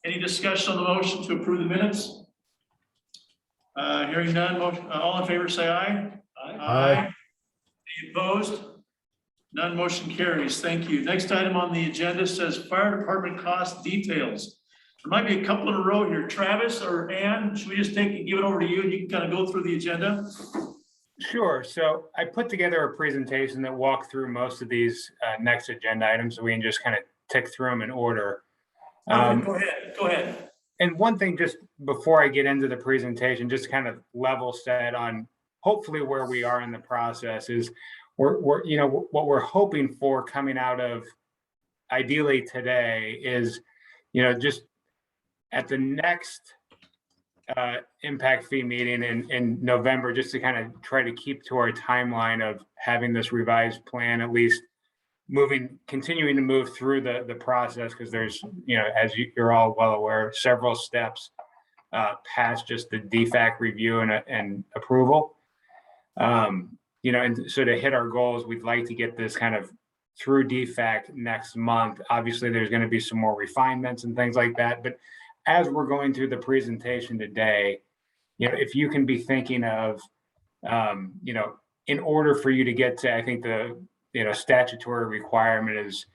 Any discussion on the motion to approve the minutes? Hearing none, motion, all in favor say aye. Aye. Any opposed? None, motion carries. Thank you. Next item on the agenda says fire department cost details. There might be a couple in a row here. Travis or Ann, should we just give it over to you and you can kind of go through the agenda? Sure. So I put together a presentation that walked through most of these next agenda items, so we can just kind of tick through them in order. Go ahead. And one thing, just before I get into the presentation, just kind of level set on hopefully where we are in the process is we're what we're hoping for coming out of ideally today is, just at the next impact fee meeting in November, just to kind of try to keep to our timeline of having this revised plan, at least continuing to move through the process, because there's, as you're all well aware, several steps past just the DFAC review and approval. And so to hit our goals, we'd like to get this kind of through DFAC next month. Obviously, there's going to be some more refinements and things like that. But as we're going through the presentation today, if you can be thinking of, in order for you to get to, I think the statutory requirement is,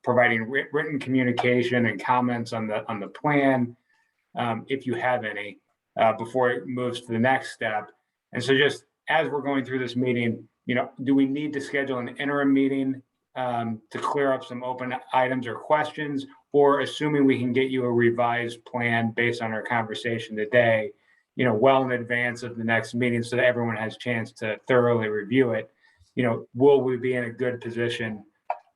providing written communication and comments on the plan, if you have any, before it moves to the next step. And so just as we're going through this meeting, do we need to schedule an interim meeting to clear up some open items or questions, or assuming we can get you a revised plan based on our conversation today, well in advance of the next meeting so that everyone has a chance to thoroughly review it, will we be in a good position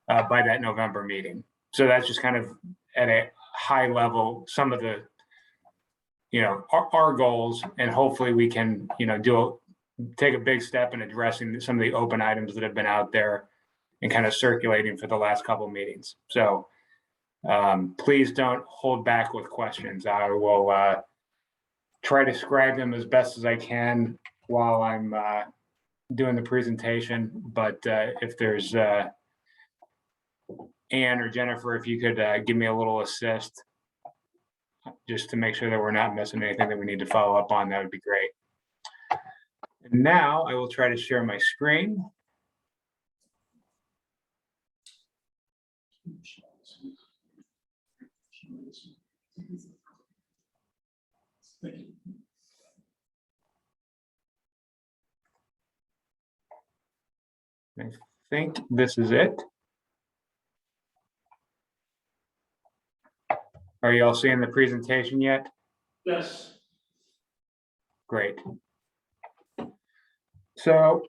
by that November meeting? So that's just kind of at a high level, some of the, our goals, and hopefully we can, take a big step in addressing some of the open items that have been out there and kind of circulating for the last couple of meetings. So please don't hold back with questions. I will try to scribe them as best as I can while I'm doing the presentation. But if there's Ann or Jennifer, if you could give me a little assist just to make sure that we're not missing anything that we need to follow up on, that would be great. And now I will try to share my screen. I think this is it. Are you all seeing the presentation yet? Yes. Great. So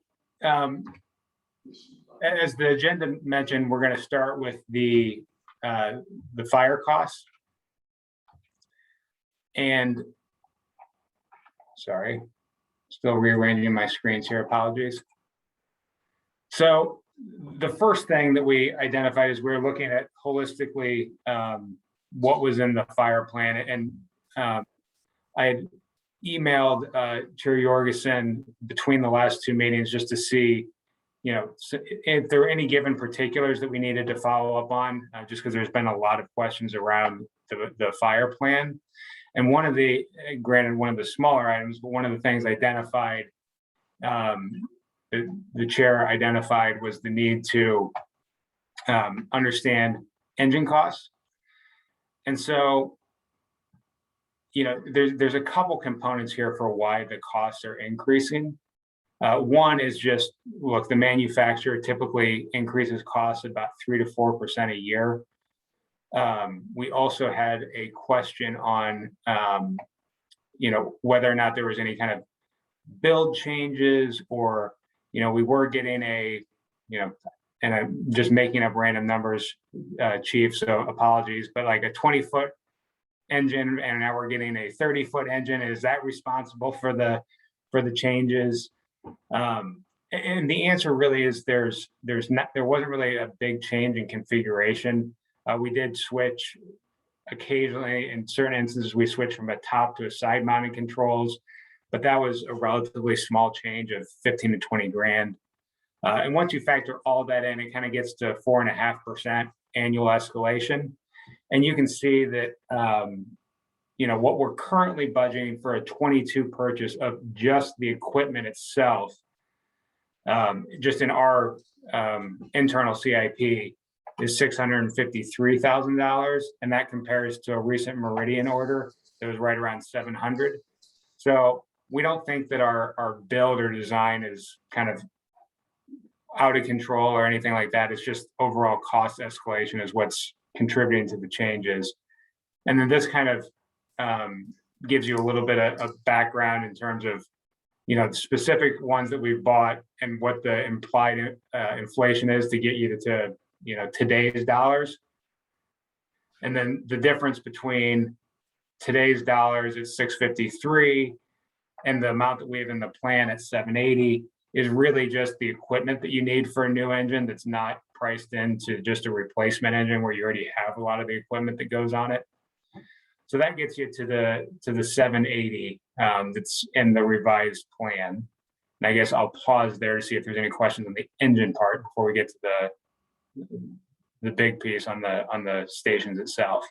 as the agenda mentioned, we're going to start with the fire costs. And sorry, still rearranging my screens here, apologies. So the first thing that we identified is we're looking at holistically what was in the fire plan. And I had emailed Chair Jorgensen between the last two meetings just to see, if there were any given particulars that we needed to follow up on, just because there's been a lot of questions around the fire plan. And one of the, granted, one of the smaller items, but one of the things identified, the chair identified, was the need to understand engine costs. And so, there's a couple components here for why the costs are increasing. One is just, look, the manufacturer typically increases costs about 3 to 4% a year. We also had a question on, whether or not there was any kind of build changes, or, we were getting and I'm just making up random numbers, Chief, so apologies, but like a 20-foot engine, and now we're getting a 30-foot engine. Is that responsible for the changes? And the answer really is there wasn't really a big change in configuration. We did switch occasionally. In certain instances, we switched from a top to a side mounted controls, but that was a relatively small change of 15 to 20 grand. And once you factor all that in, it kind of gets to 4.5% annual escalation. And you can see that, what we're currently budgeting for a 22 purchase of just the equipment itself, just in our internal CIP is $653,000. And that compares to a recent Meridian order that was right around 700. So we don't think that our build or design is kind of out of control or anything like that. It's just overall cost escalation is what's contributing to the changes. And then this kind of gives you a little bit of background in terms of, the specific ones that we've bought and what the implied inflation is to get you to today's dollars. And then the difference between today's dollars at 653 and the amount that we have in the plan at 780 is really just the equipment that you need for a new engine that's not priced into just a replacement engine where you already have a lot of the equipment that goes on it. So that gets you to the 780 that's in the revised plan. And I guess I'll pause there to see if there's any questions on the engine part before we get to the big piece on the stations itself.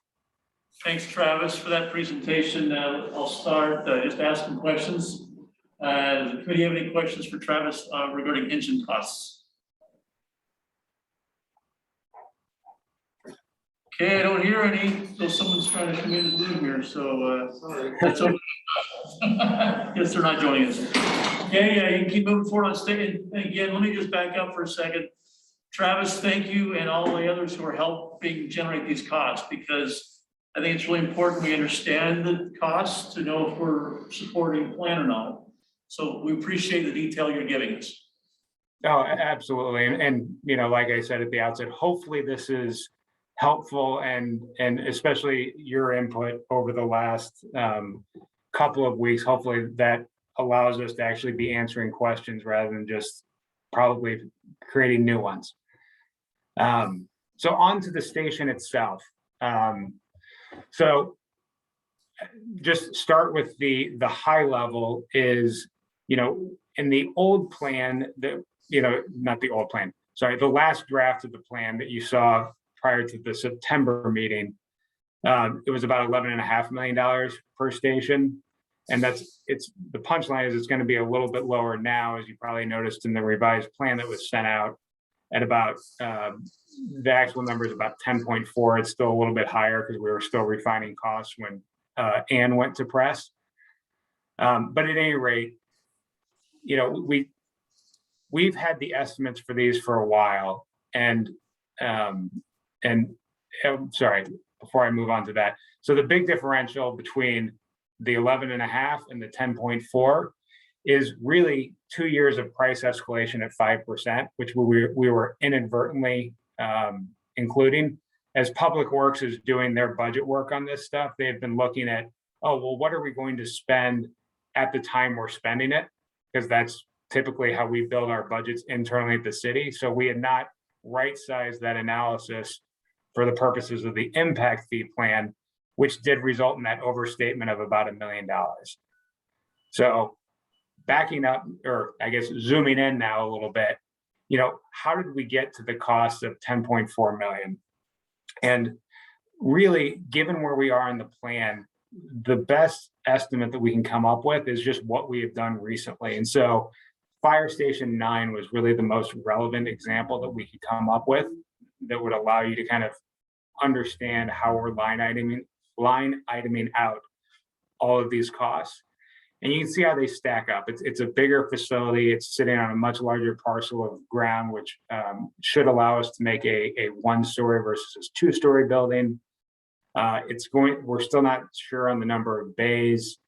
Thanks, Travis, for that presentation. I'll start just asking questions. Does the committee have any questions for Travis regarding engine costs? Okay, I don't hear any, so someone's trying to come in and leave here, so that's okay. Yes, they're not joining us. Okay, you can keep moving forward on stage. Again, let me just back up for a second. Travis, thank you, and all the others who are helping generate these costs, because I think it's really important we understand the costs to know if we're supporting the plan or not. So we appreciate the detail you're giving us. Oh, absolutely. And like I said at the outset, hopefully this is helpful and especially your input over the last couple of weeks. Hopefully that allows us to actually be answering questions rather than just probably creating new ones. So on to the station itself. So just start with the high level is, in the old plan that, not the old plan, sorry, the last draft of the plan that you saw prior to the September meeting, it was about $11.5 million per station. And the punchline is it's going to be a little bit lower now, as you probably noticed in the revised plan that was sent out at about, the actual number is about 10.4. It's still a little bit higher because we were still refining costs when Ann went to press. But at any rate, we've had the estimates for these for a while, and sorry, before I move on to that. So the big differential between the 11.5 and the 10.4 is really 2 years of price escalation at 5%, which we were inadvertently including. As Public Works is doing their budget work on this stuff, they've been looking at, what are we going to spend at the time we're spending it? Because that's typically how we build our budgets internally at the city. So we had not right-sized that analysis for the purposes of the impact fee plan, which did result in that overstatement of about $1 million. So backing up, or I guess zooming in now a little bit, how did we get to the cost of 10.4 million? And really, given where we are in the plan, the best estimate that we can come up with is just what we have done recently. And so Fire Station 9 was really the most relevant example that we could come up with that would allow you to kind of understand how we're line iteming out all of these costs. And you can see how they stack up. It's a bigger facility. It's sitting on a much larger parcel of ground, which should allow us to make a 1-story versus a 2-story building. We're still not sure on the number of bays.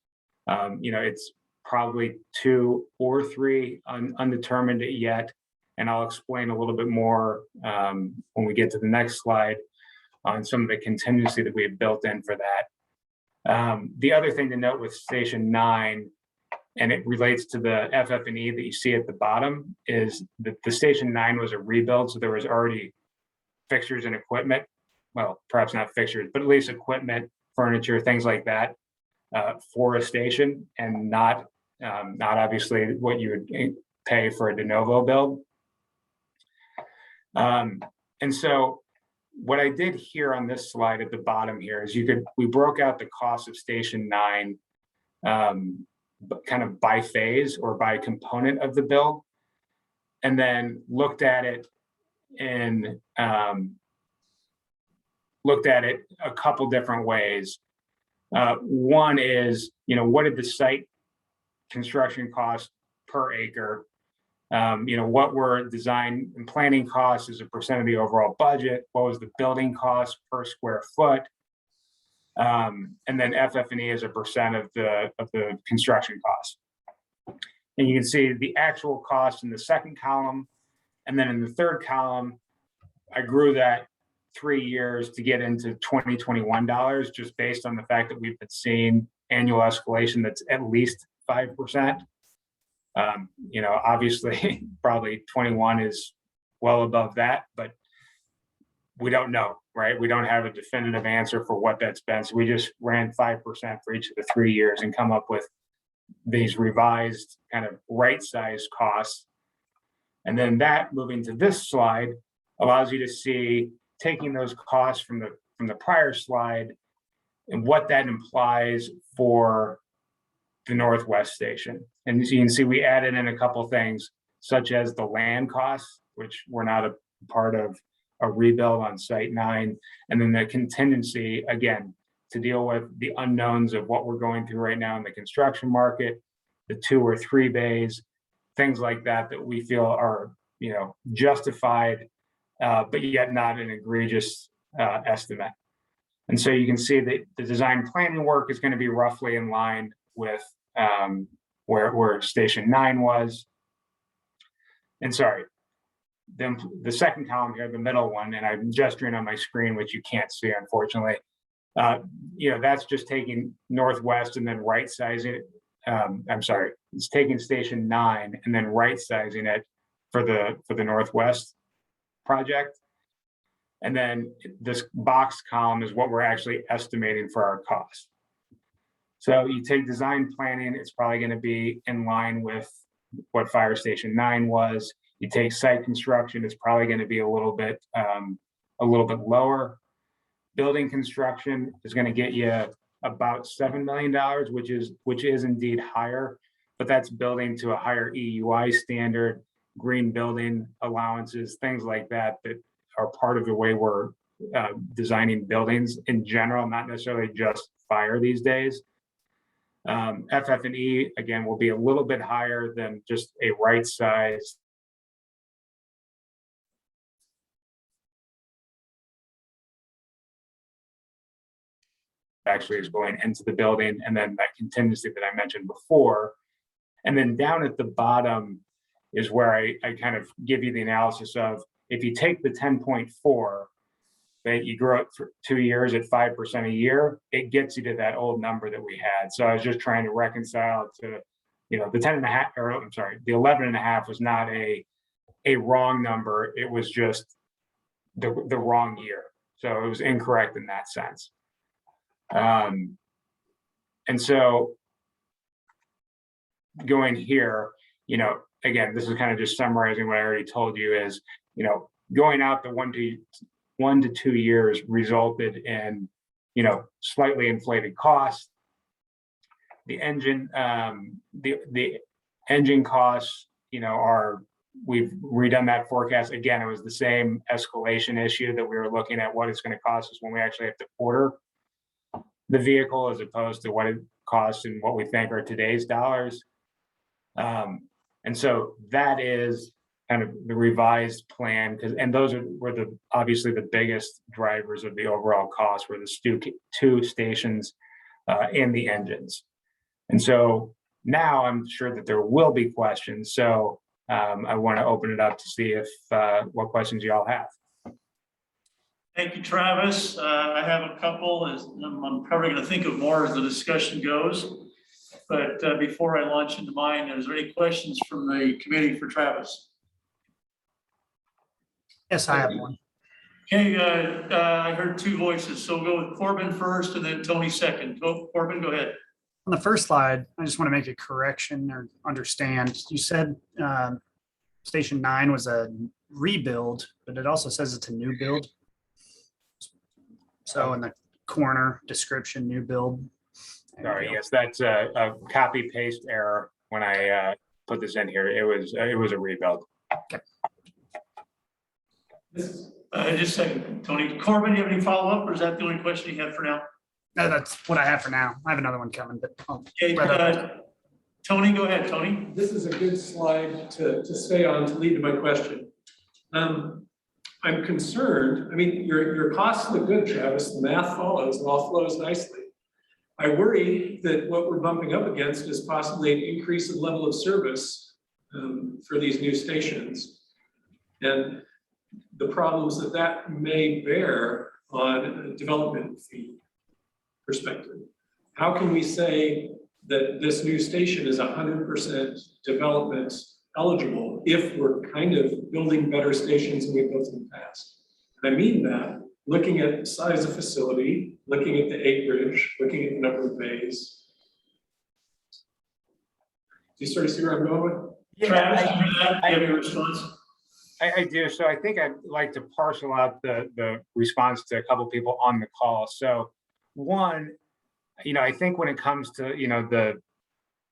It's probably 2 or 3, undetermined yet. And I'll explain a little bit more when we get to the next slide on some of the contingency that we have built in for that. The other thing to note with Station 9, and it relates to the FF&E that you see at the bottom, is that the Station 9 was a rebuild, so there was already fixtures and equipment. Well, perhaps not fixtures, but at least equipment, furniture, things like that for a station, and not obviously what you would pay for a de novo build. And so what I did here on this slide at the bottom here is we broke out the cost of Station 9 kind of by phase or by component of the build, and then looked at it a couple different ways. One is, what did the site construction cost per acre? What were design and planning costs as a percent of the overall budget? What was the building cost per square foot? And then FF&E as a percent of the construction cost. And you can see the actual cost in the second column. And then in the third column, I grew that 3 years to get into 2021 dollars, just based on the fact that we've been seeing annual escalation that's at least 5%. Obviously, probably 21 is well above that, but we don't know, right? We don't have a definitive answer for what that's been. So we just ran 5% for each of the 3 years and come up with these revised kind of right-sized costs. And then that, moving to this slide, allows you to see taking those costs from the prior slide and what that implies for the Northwest Station. And as you can see, we added in a couple things, such as the land costs, which were not a part of a rebuild on Site 9, and then the contingency, again, to deal with the unknowns of what we're going through right now in the construction market, the 2 or 3 bays, things like that we feel are, justified, but yet not an egregious estimate. And so you can see that the design planning work is going to be roughly in line with where Station 9 was. And sorry, the second column here, the middle one, and I'm gesturing on my screen, which you can't see, unfortunately. That's just taking Northwest and then right sizing it. It's taking Station 9 and then right sizing it for the Northwest project. And then this box column is what we're actually estimating for our costs. So you take design planning, it's probably going to be in line with what Fire Station 9 was. You take site construction, it's probably going to be a little bit lower. Building construction is going to get you about $7 million, which is indeed higher, but that's building to a higher EUI standard, green building allowances, things like that are part of the way we're designing buildings in general, not necessarily just fire these days. FF&E, again, will be a little bit higher than just a right size. Actually is going into the building, and then that contingency that I mentioned before. And then down at the bottom is where I kind of give you the analysis of, if you take the 10.4, that you grow it for 2 years at 5% a year, it gets you to that old number that we had. So I was just trying to reconcile to, the 10.5, or I'm sorry, the 11.5 was not a wrong number. It was just the wrong year. So it was incorrect in that sense. And so going here, again, this is kind of just summarizing what I already told you is, going out the 1 to 2 years resulted in, slightly inflated costs. The engine, the engine costs, we've redone that forecast. Again, it was the same escalation issue that we were looking at what it's going to cost us when we actually have to order the vehicle, as opposed to what it costs and what we think are today's dollars. And so that is kind of the revised plan, and those were obviously the biggest drivers of the overall cost, were the 2 stations and the engines. And so now I'm sure that there will be questions. So I want to open it up to see if what questions you all have. Thank you, Travis. I have a couple. I'm probably going to think of more as the discussion goes. But before I launch into mine, is there any questions from the committee for Travis? Yes, I have one. Okay, I heard 2 voices, so we'll go with Corbin first and then Tony second. Corbin, go ahead. On the first slide, I just want to make a correction or understand. You said Station 9 was a rebuild, but it also says it's a new build. So in the corner description, new build. There you Sorry, go. yes, that's a copy paste error when I put this in here. It was a rebuild. Just a second, Tony. Corbin, you have any follow-up, or is that the only question you had for now? No, that's what I have for now. I have another one coming, but Okay, Tony, go ahead, Tony. This is a good slide to stay on to lead to my question. I'm concerned, I mean, your costs look good, Travis, the math follows, it all flows nicely. I worry that what we're bumping up against is possibly an increase in level of service for these new stations. And the problems that may bear on a development fee perspective. How can we say that this new station is 100% development eligible if we're kind of building better stations than we've built in the past? And I mean that, looking at the size of facility, looking at the acreage, looking at the number of bays. Do you sort of see where I'm going with? Travis, you have your response? I do. So I think I'd like to parcel out the response to a couple people on the call. So one, I think when it comes to,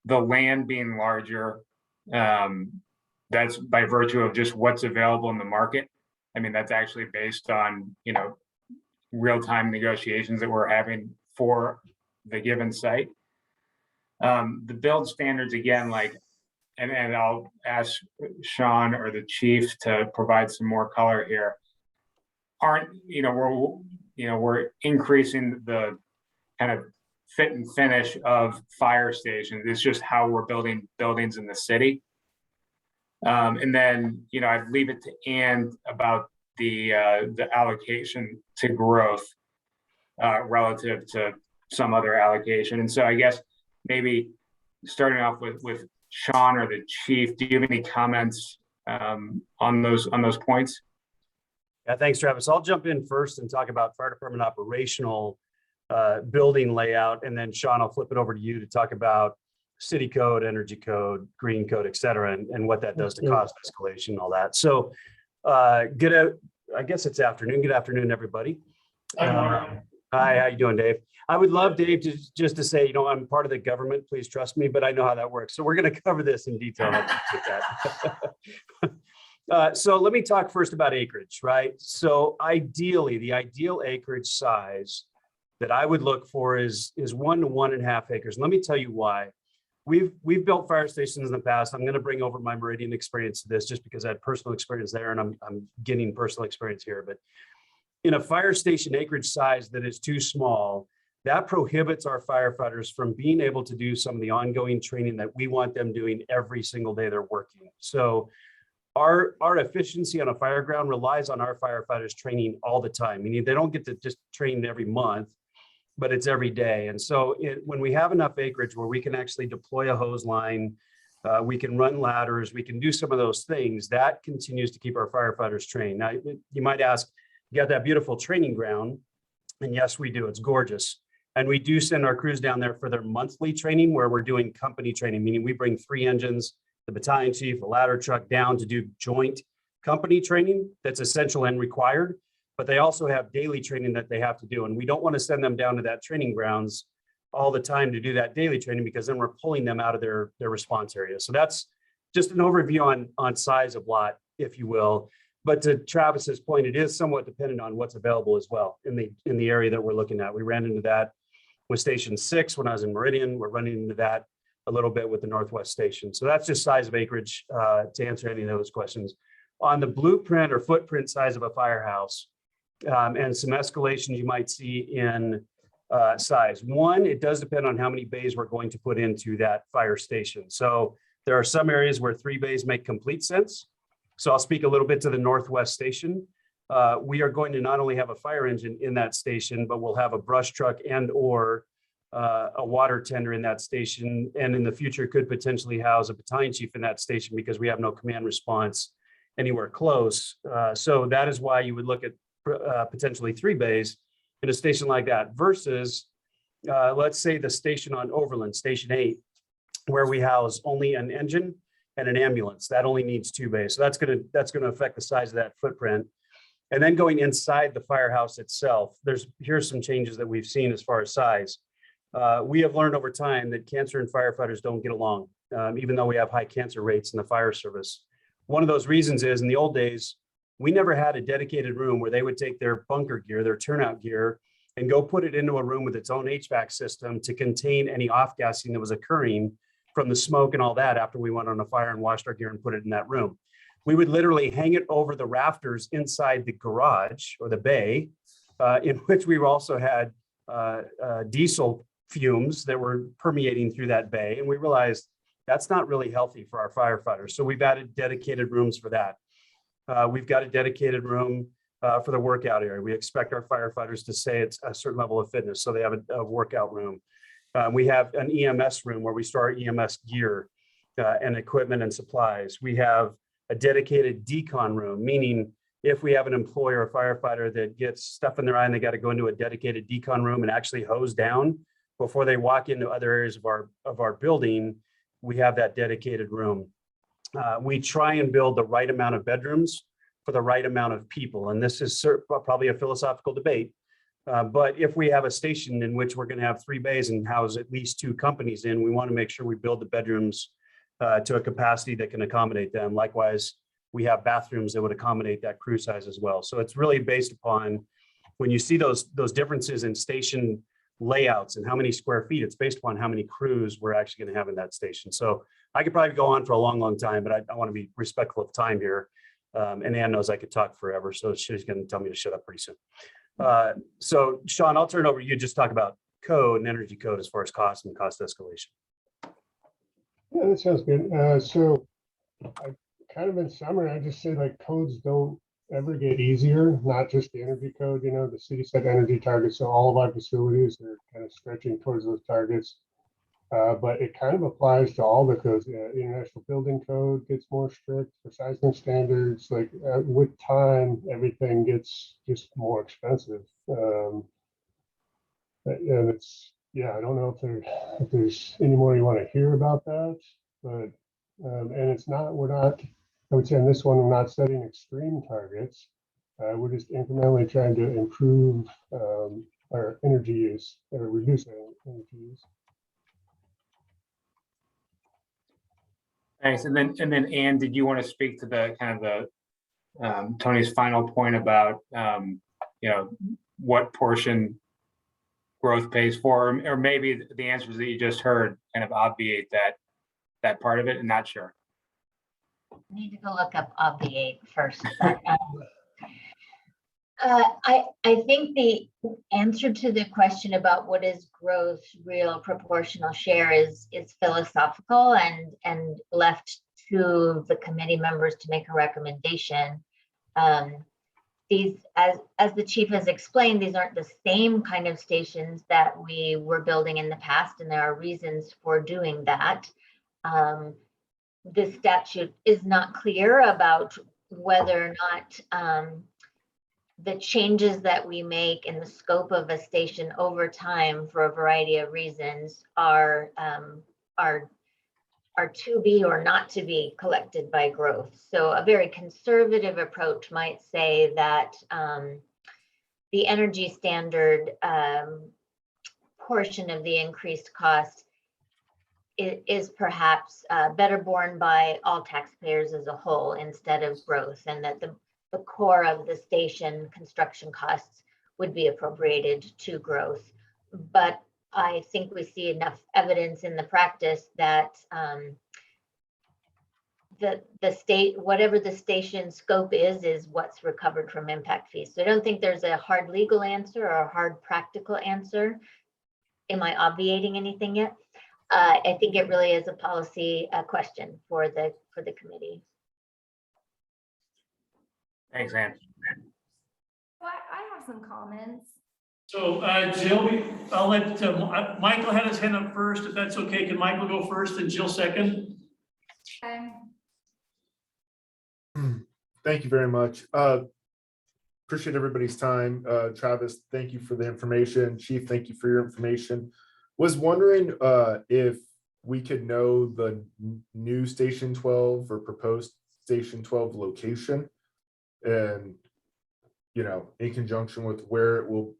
the land being larger, that's by virtue of just what's available in the market. I mean, that's actually based on, real-time negotiations that we're having for the given site. The build standards, again, and I'll ask Sean or the chief to provide some more color here, aren't, we're increasing the kind of fit and finish of fire stations. It's just how we're building buildings in the city. And then, I'd leave it to Ann about the allocation to growth relative to some other allocation. And so I guess maybe starting off with Sean or the chief, do you have any comments on those points? Yeah, thanks, Travis. I'll jump in first and talk about fire department operational building layout, and then Sean, I'll flip it over to you to talk about city code, energy code, green code, et cetera, and what that does to cost escalation and all that. So I guess it's afternoon. Good afternoon, everybody. Hi, how you doing, Dave? I would love, Dave, just to say, I'm part of the government, please trust me, but I know how that works. So we're going to cover this in detail. So let me talk first about acreage, right? So ideally, the ideal acreage size that I would look for is 1 to 1.5 acres. And let me tell you why. We've built fire stations in the past. I'm going to bring over my Meridian experience to this just because I had personal experience there and I'm getting personal experience here. But in a fire station acreage size that is too small, that prohibits our firefighters from being able to do some of the ongoing training that we want them doing every single day they're working. So our efficiency on a fire ground relies on our firefighters training all the time. Meaning they don't get to just train every month, but it's every day. And so when we have enough acreage where we can actually deploy a hose line, we can run ladders, we can do some of those things, that continues to keep our firefighters trained. Now, you might ask, you got that beautiful training ground? And yes, we do. It's gorgeous. And we do send our crews down there for their monthly training where we're doing company training, meaning we bring 3 engines, the battalion chief, a ladder truck down to do joint company training that's essential and required. But they also have daily training that they have to do. And we don't want to send them down to that training grounds all the time to do that daily training because then we're pulling them out of their response area. So that's just an overview on size of lot, if you will. But to Travis's point, it is somewhat dependent on what's available as well in the area that we're looking at. We ran into that with Station 6 when I was in Meridian. We're running into that a little bit with the Northwest Station. So that's just size of acreage to answer any of those questions. On the blueprint or footprint size of a firehouse, and some escalations you might see in size. One, it does depend on how many bays we're going to put into that fire station. So there are some areas where 3 bays make complete sense. So I'll speak a little bit to the Northwest Station. We are going to not only have a fire engine in that station, but we'll have a brush truck and or a water tender in that station. And in the future could potentially house a battalion chief in that station because we have no command response anywhere close. So that is why you would look at potentially 3 bays in a station like that versus let's say the station on Overland, Station 8, where we house only an engine and an ambulance. That only needs 2 bays. So that's gonna affect the size of that footprint. And then going inside the firehouse itself, here's some changes that we've seen as far as size. We have learned over time that cancer and firefighters don't get along, even though we have high cancer rates in the fire service. One of those reasons is in the old days, we never had a dedicated room where they would take their bunker gear, their turnout gear, and go put it into a room with its own HVAC system to contain any off-gassing that was occurring from the smoke and all that after we went on a fire and washed our gear and put it in that room. We would literally hang it over the rafters inside the garage or the bay, in which we also had diesel fumes that were permeating through that bay. And we realized that's not really healthy for our firefighters. So we've added dedicated rooms for that. We've got a dedicated room for the workout area. We expect our firefighters to stay at a certain level of fitness, so they have a workout room. We have an EMS room where we store our EMS gear and equipment and supplies. We have a dedicated decon room, meaning if we have an employee or a firefighter that gets stuff in their eye and they got to go into a dedicated decon room and actually hose down before they walk into other areas of our building, we have that dedicated room. We try and build the right amount of bedrooms for the right amount of people. And this is probably a philosophical debate. But if we have a station in which we're going to have 3 bays and house at least 2 companies in, we want to make sure we build the bedrooms to a capacity that can accommodate them. Likewise, we have bathrooms that would accommodate that crew size as well. So it's really based upon when you see those differences in station layouts and how many square feet, it's based upon how many crews we're actually going to have in that station. So I could probably go on for a long, long time, but I want to be respectful of time here. And Ann knows I could talk forever, so she's going to tell me to shut up pretty soon. So Sean, I'll turn it over to you. Just talk about code and energy code as far as cost and cost escalation. Yeah, that sounds good. So I kind of in summary, I just say like codes don't ever get easier, not just the energy code, the city set energy targets. So all of our facilities are kind of stretching towards those targets. But it kind of applies to all the codes. International Building Code gets more strict for seismic standards. Like with time, everything gets just more expensive. And I don't know if there's any more you want to hear about that, but and I would say in this one, we're not setting extreme targets. We're just incrementally trying to improve our energy use or reduce our energy use. Thanks. And then Ann, did you want to speak to the kind of the Tony's final point about what portion growth pays for, or maybe the answers that you just heard kind of obviate that part of it? I'm not sure. I need to go look up obviate first. But, I think the answer to the question about what is growth real proportional share is philosophical and left to the committee members to make a recommendation. These, as the chief has explained, these aren't the same kind of stations that we were building in the past, and there are reasons for doing that. This statute is not clear about whether or not the changes that we make in the scope of a station over time for a variety of reasons are to be or not to be collected by growth. So a very conservative approach might say that the energy standard portion of the increased cost is perhaps better borne by all taxpayers as a whole instead of growth, and that the core of the station construction costs would be appropriated to growth. But I think we see enough evidence in the practice that the state, whatever the station scope is what's recovered from impact fees. So I don't think there's a hard legal answer or a hard practical answer. Am I obviating anything yet? I think it really is a policy question for the committee. Thanks, Ann. Well, I have some comments. So Jill, I'll let Michael had his hand up first, if that's okay. Can Michael go first and Jill second? Okay. Thank you very much. Appreciate everybody's time. Travis, thank you for the information. Chief, thank you for your information. Was wondering if we could know the new Station 12 or proposed Station 12 location. And in conjunction with where it will,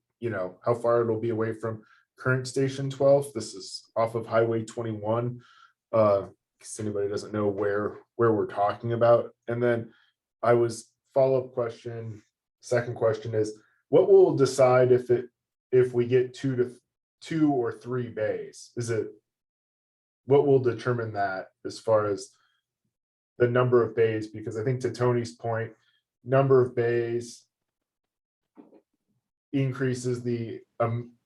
how far it'll be away from current Station 12. This is off of Highway 21. Because anybody doesn't know where we're talking about. And then follow-up question, second question is, what will decide if we get two or three bays? What will determine that as far as the number of bays? Because I think to Tony's point, number of bays increases the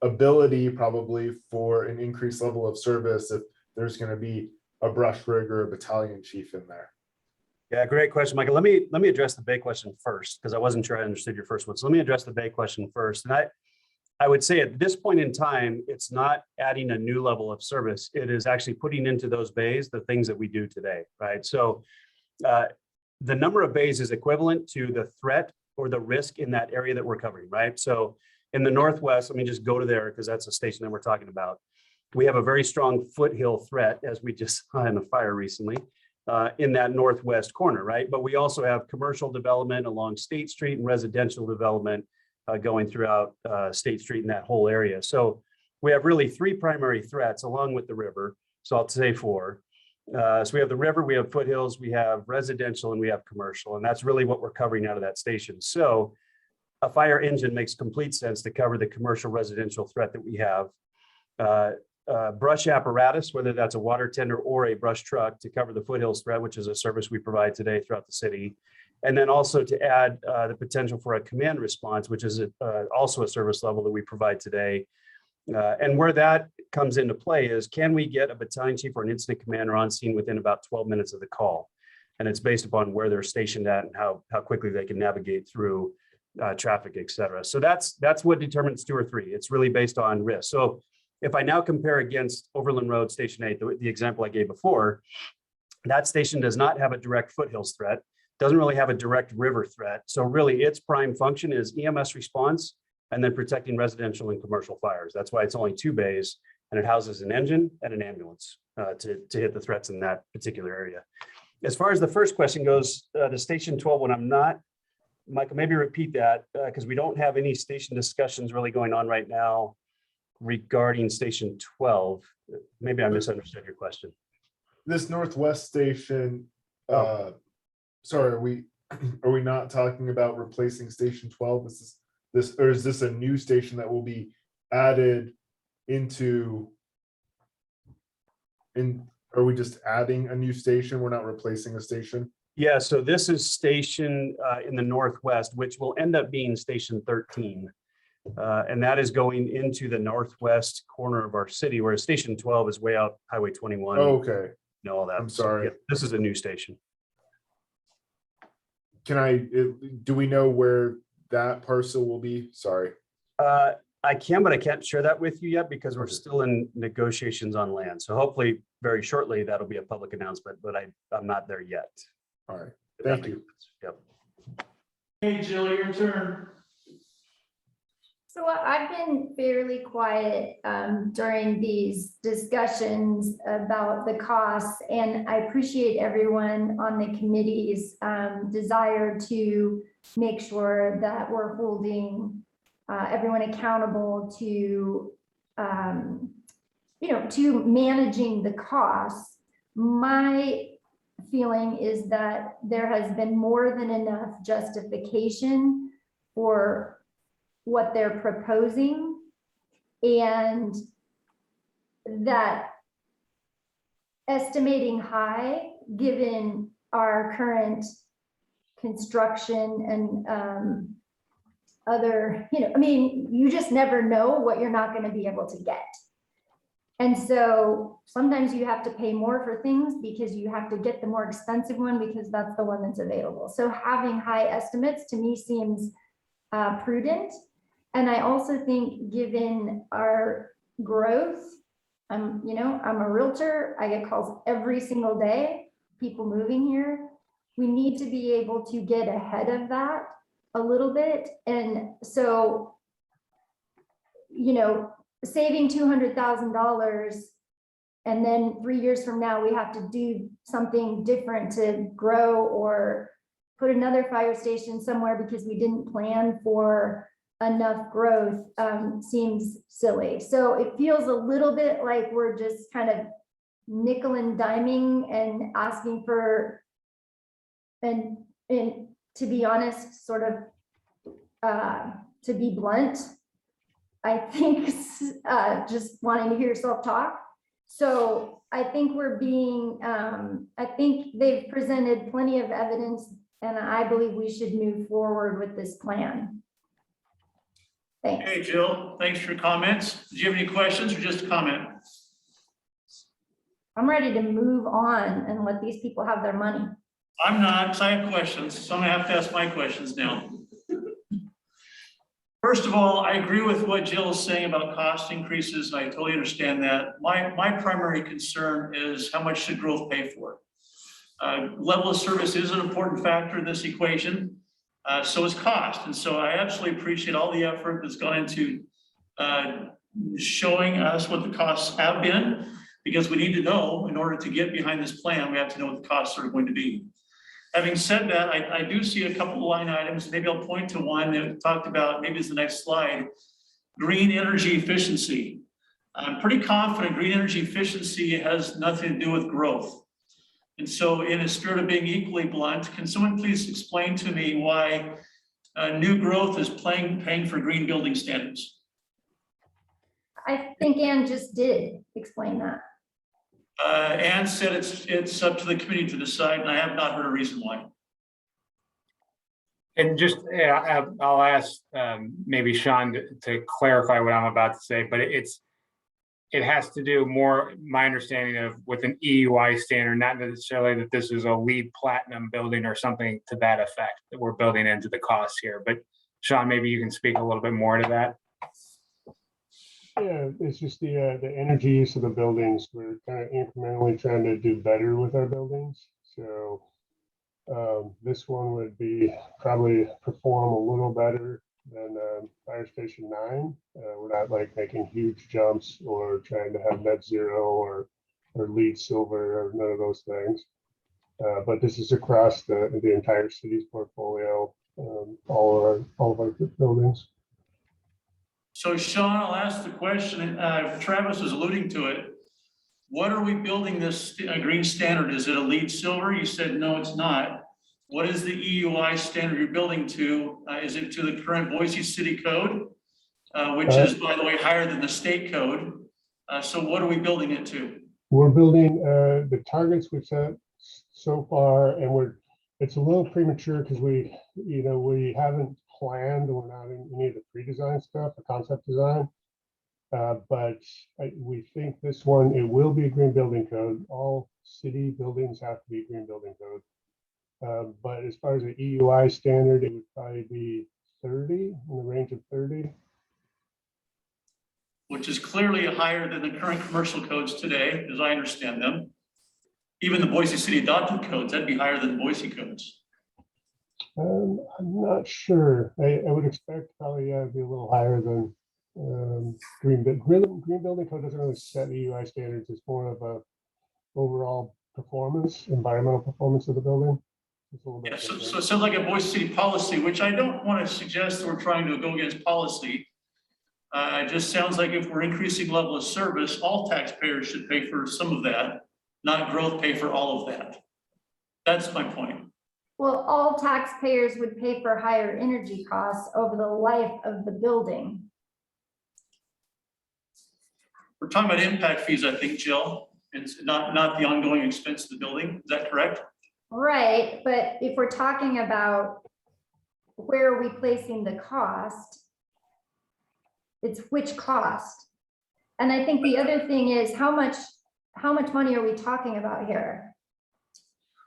ability probably for an increased level of service if there's going to be a brush rig or a battalion chief in there. Yeah, great question, Michael. Let me address the bay question first, because I wasn't sure I understood your first one. So let me address the bay question first. And I would say at this point in time, it's not adding a new level of service. It is actually putting into those bays the things that we do today, right? So the number of bays is equivalent to the threat or the risk in that area that we're covering, right? So in the Northwest, let me just go to there because that's a station that we're talking about. We have a very strong foothill threat, as we just saw in the fire recently, in that northwest corner, right? But we also have commercial development along State Street and residential development going throughout State Street in that whole area. So we have really three primary threats along with the river. So I'll say four. So we have the river, we have foothills, we have residential, and we have commercial. And that's really what we're covering out of that station. So a fire engine makes complete sense to cover the commercial residential threat that we have. Brush apparatus, whether that's a water tender or a brush truck, to cover the foothills threat, which is a service we provide today throughout the city. And then also to add the potential for a command response, which is also a service level that we provide today. And where that comes into play is, can we get a battalion chief or an incident commander on scene within about 12 minutes of the call? And it's based upon where they're stationed at and how quickly they can navigate through traffic, et cetera. So that's what determines two or three. It's really based on risk. So if I now compare against Overland Road Station 8, the example I gave before, that station does not have a direct foothills threat, doesn't really have a direct river threat. So really its prime function is EMS response and then protecting residential and commercial fires. That's why it's only 2 bays, and it houses an engine and an ambulance to hit the threats in that particular area. As far as the first question goes, the Station 12 one, I'm not, Michael, maybe repeat that because we don't have any station discussions really going on right now regarding Station 12. Maybe I misunderstood your question. This Northwest station, sorry, are we not talking about replacing Station 12? Or is this a new station that will be added into? Are we just adding a new station? We're not replacing a station? Yeah, so this is station in the Northwest, which will end up being Station 13. And that is going into the northwest corner of our city, whereas Station 12 is way out Highway 21. Oh, okay. All that. I'm sorry. So, yeah, this is a new station. Do we know where that parcel will be? Sorry. I can, but I can't share that with you yet because we're still in negotiations on land. So hopefully very shortly that'll be a public announcement, but I'm not there yet. All right. Thank you. Yep. Hey, Jill, your turn. So I've been fairly quiet during these discussions about the costs, and I appreciate everyone on the committee's desire to make sure that we're holding everyone accountable to, to managing the costs. My feeling is that there has been more than enough justification for what they're proposing, and that estimating high, given our current construction and other, you just never know what you're not going to be able to get. And so sometimes you have to pay more for things because you have to get the more expensive one because that's the one that's available. So having high estimates to me seems prudent. And I also think, given our growth, I'm a realtor, I get calls every single day, people moving here. We need to be able to get ahead of that a little bit. And so, saving $200,000 and then 3 years from now, we have to do something different to grow or put another fire station somewhere because we didn't plan for enough growth, seems silly. So it feels a little bit like we're just kind of nickel and diming and asking for, and to be honest, sort of, to be blunt, I think, just wanting to hear yourself talk. So I think we're being, I think they've presented plenty of evidence, and I believe we should move forward with this plan. Thanks. Okay, Jill, thanks for your comments. Do you have any questions or just a comment? I'm ready to move on and let these people have their money. I'm not, because I have questions, so I'm gonna have to ask my questions now. First of all, I agree with what Jill is saying about cost increases. I totally understand that. My primary concern is how much should growth pay for? Level of service is an important factor in this equation. So is cost. And so I absolutely appreciate all the effort that's gone into showing us what the costs have been, because we need to know, in order to get behind this plan, we have to know what the costs are going to be. Having said that, I do see a couple of line items. Maybe I'll point to one that talked about, maybe it's the next slide, green energy efficiency. I'm pretty confident green energy efficiency has nothing to do with growth. And so in a spirit of being equally blunt, can someone please explain to me why new growth is paying for green building standards? I think Ann just did explain that. Ann said it's up to the committee to decide, and I have not heard a reason why. And just, I'll ask maybe Sean to clarify what I'm about to say, but it has to do more, my understanding of, with an EUI standard, not necessarily that this is a LEED platinum building or something to that effect that we're building into the costs here. But Sean, maybe you can speak a little bit more to that. Yeah, it's just the energy use of the buildings. We're kind of incrementally trying to do better with our buildings. So this one would be probably perform a little better than Fire Station 9. We're not like making huge jumps or trying to have net zero or LEED silver or none of those things. But this is across the entire city's portfolio, all of our buildings. So Sean, I'll ask the question, Travis was alluding to it. What are we building this green standard? Is it a LEED silver? You said, no, it's not. What is the EUI standard you're building to? Is it to the current Boise City code, which is, by the way, higher than the state code? So what are we building it to? We're building the targets we've set so far, and it's a little premature because we haven't planned, we're not in any of the pre-design stuff, the concept design. But we think this one, it will be a green building code. All city buildings have to be green building code. But as far as the EUI standard, it would probably be 30, in the range of 30. Which is clearly higher than the current commercial codes today, as I understand them. Even the Boise City adopted codes, that'd be higher than the Boise codes. I'm not sure. I would expect probably be a little higher than green building code doesn't really set EUI standards. It's more of a overall performance, environmental performance of the building. It's a little bit Yeah, so it sounds like a Boise City policy, which I don't want to suggest that we're trying to go against policy. It just sounds like if we're increasing level of service, all taxpayers should pay for some of that, not growth pay for all of that. That's my point. Well, all taxpayers would pay for higher energy costs over the life of the building. We're talking about impact fees, I think, Jill. It's not the ongoing expense of the building. Is that correct? Right, but if we're talking about where are we placing the cost, it's which cost. And I think the other thing is how much money are we talking about here?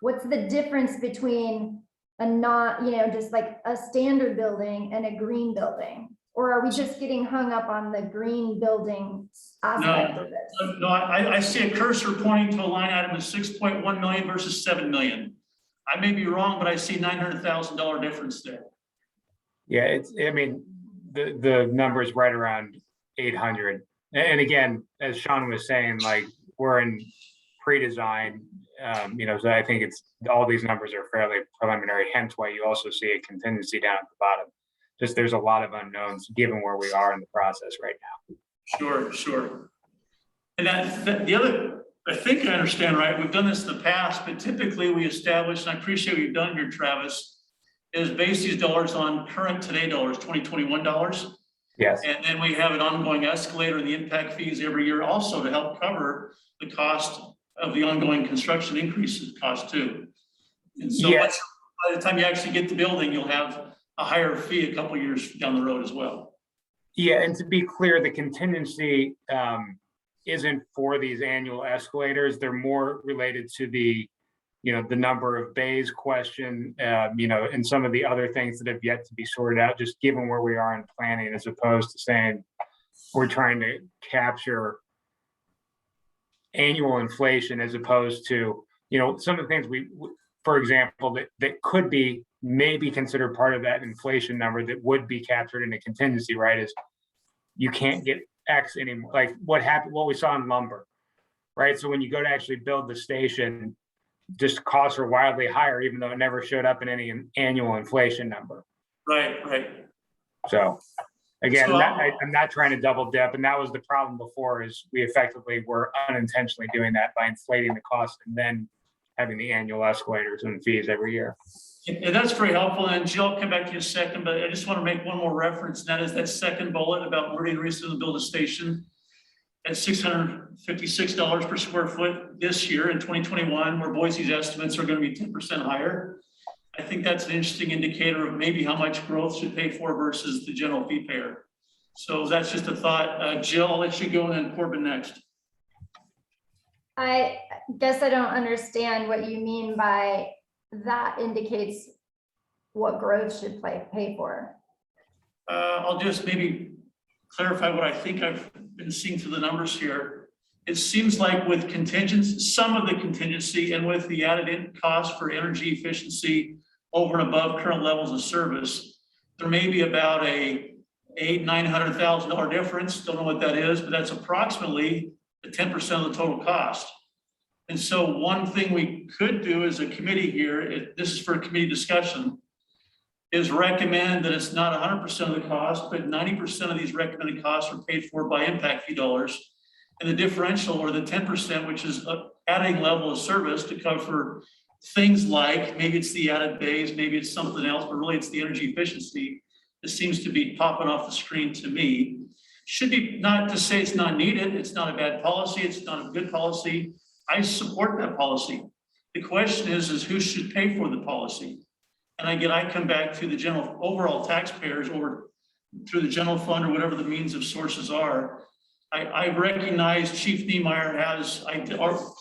What's the difference between a not, just like a standard building and a green building? Or are we just getting hung up on the green building aspect of this? No, I see a cursor pointing to a line item of 6.1 million versus 7 million. I may be wrong, but I see $900,000 difference there. Yeah, the number is right around 800. And again, as Sean was saying, like, we're in pre-design So I think all these numbers are fairly preliminary, hence why you also see a contingency down at the bottom. Just there's a lot of unknowns given where we are in the process right now. Sure. And the other, I think I understand, right? We've done this in the past, but typically we establish, and I appreciate what you've done here, Travis, is base these dollars on current today dollars, 2021 dollars. Yes. And then we have an ongoing escalator in the impact fees every year also to help cover the cost of the ongoing construction increases cost too. And so Yes. by the time you actually get the building, you'll have a higher fee a couple of years down the road as well. Yeah, and to be clear, the contingency isn't for these annual escalators. They're more related to the number of bays question, and some of the other things that have yet to be sorted out, just given where we are in planning, as opposed to saying we're trying to capture annual inflation, as opposed to, some of the things for example, that could be maybe considered part of that inflation number that would be captured in a contingency, right? Is you can't get X anymore. Like what we saw in lumber, right? So when you go to actually build the station, just costs are wildly higher, even though it never showed up in any annual inflation number. Right. So again, I'm not trying to double dip, and that was the problem before, is we effectively were unintentionally doing that by inflating the cost and then having the annual escalators and fees every year. And that's very helpful. And Jill, I'll come back to you in a second, but I just want to make one more reference. And that is that second bullet about Meridian Research to build a station at $656 per square foot this year in 2021, where Boise's estimates are going to be 10% higher. I think that's an interesting indicator of maybe how much growth should pay for versus the general fee payer. So that's just a thought. Jill, I'll let you go, and then Corbin next. I guess I don't understand what you mean by that indicates what growth should pay for. I'll just maybe clarify what I think I've been seeing through the numbers here. It seems like with contingency, some of the contingency, and with the added in cost for energy efficiency over and above current levels of service, there may be about a $800,000-900,000 difference. Don't know what that is, but that's approximately the 10% of the total cost. And so one thing we could do as a committee here, this is for a committee discussion, is recommend that it's not 100% of the cost, but 90% of these recommended costs are paid for by impact fee dollars. And the differential, or the 10%, which is adding level of service to cover things like, maybe it's the added bays, maybe it's something else, but really it's the energy efficiency that seems to be popping off the screen to me. Should be, not to say it's not needed, it's not a bad policy, it's not a good policy. I support that policy. The question is who should pay for the policy? And again, I come back to the general overall taxpayers, or through the general fund, or whatever the means of sources are. I recognize Chief Niemeyer has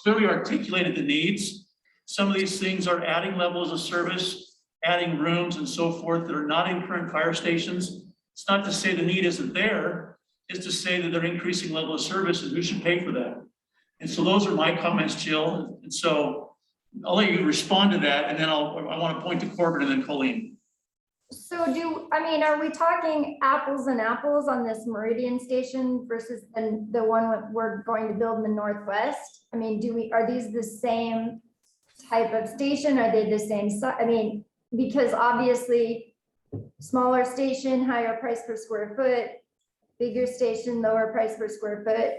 clearly articulated the needs. Some of these things are adding levels of service, adding rooms and so forth that are not in current fire stations. It's not to say the need isn't there, it's to say that they're increasing level of service and who should pay for that. And so those are my comments, Jill. And so I'll let you respond to that, and then I want to point to Corbin and then Colleen. So are we talking apples and apples on this Meridian station versus the one we're going to build in the Northwest? I mean, are these the same type of station? Are they the same size? I mean, because obviously smaller station, higher price per square foot, bigger station, lower price per square foot.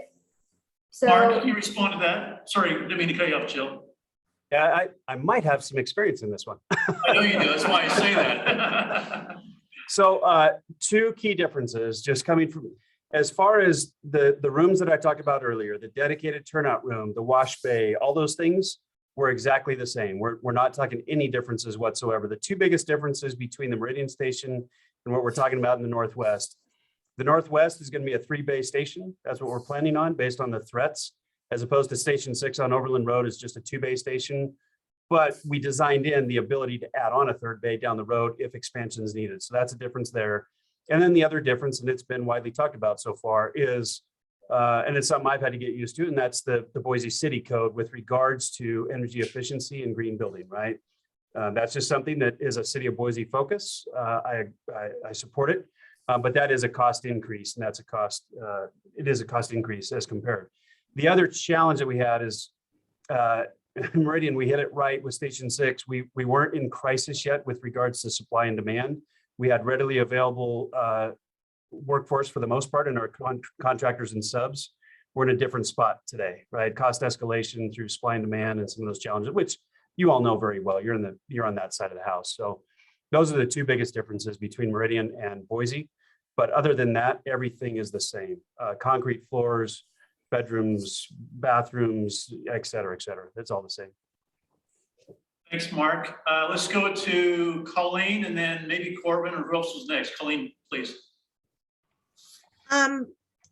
So Mark, can you respond to that? Sorry, didn't mean to cut you off, Jill. Yeah, I might have some experience in this one. I know you do, that's why I say that. So two key differences just coming from, as far as the rooms that I talked about earlier, the dedicated turnout room, the wash bay, all those things were exactly the same. We're not talking any differences whatsoever. The two biggest differences between the Meridian station and what we're talking about in the Northwest. The Northwest is going to be a 3-bay station. That's what we're planning on based on the threats, as opposed to Station 6 on Overland Road is just a 2-bay station. But we designed in the ability to add on a 3rd bay down the road if expansion is needed. So that's a difference there. And then the other difference, and it's been widely talked about so far, is, and it's something I've had to get used to, and that's the Boise City Code with regards to energy efficiency and green building, right? That's just something that is a City of Boise focus. I support it, but that is a cost increase, and that's a cost, it is a cost increase as compared. The other challenge that we had is Meridian, we hit it right with Station 6. We weren't in crisis yet with regards to supply and demand. We had readily available workforce for the most part, and our contractors and subs. We're in a different spot today, right? Cost escalation through supply and demand and some of those challenges, which you all know very well. You're on that side of the house. So those are the two biggest differences between Meridian and Boise. But other than that, everything is the same. Concrete floors, bedrooms, bathrooms, et cetera, et cetera. It's all the same. Thanks, Mark. Let's go to Colleen and then maybe Corbin or who else is next. Colleen, please.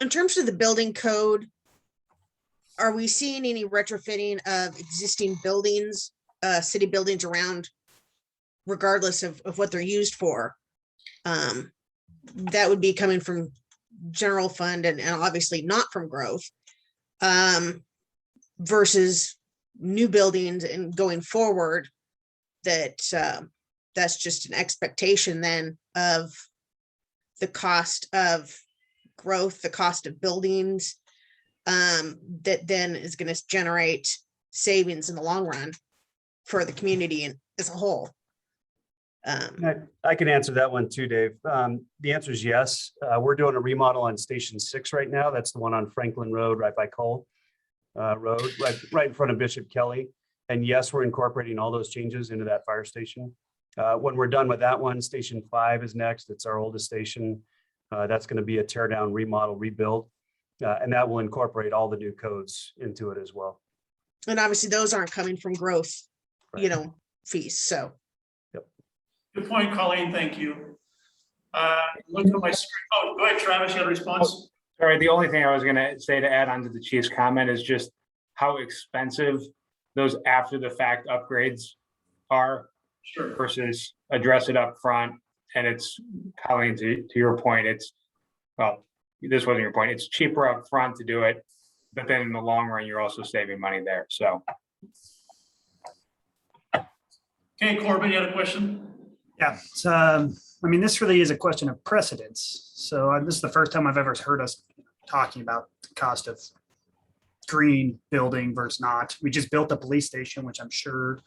In terms of the building code, are we seeing any retrofitting of existing buildings, city buildings around, regardless of what they're used for? That would be coming from general fund and obviously not from growth, versus new buildings and going forward, that's just an expectation then of the cost of growth, the cost of buildings, that then is going to generate savings in the long run for the community and as a whole. I can answer that one too, Dave. The answer is yes. We're doing a remodel on Station 6 right now. That's the one on Franklin Road, right by Cole Road, right in front of Bishop Kelly. And yes, we're incorporating all those changes into that fire station. When we're done with that one, Station 5 is next. It's our oldest station. That's going to be a tear down, remodel, rebuild. And that will incorporate all the new codes into it as well. And obviously those aren't coming from growth, Right. Fees. So. Good point, Colleen. Thank you. Look at my screen. Oh, go ahead, Travis. You had a response? Sorry, the only thing I was gonna say to add on to the chief's comment is just how expensive those after the fact upgrades are Sure. versus address it up front. And it's, Colleen, to your point, well, this wasn't your point. It's cheaper up front to do it, but then in the long run, you're also saving money there. So. Okay, Corbin, you had a question? Yeah, this really is a question of precedence. So this is the first time I've ever heard us talking about the cost of green building versus not. We just built a police station, which I'm sure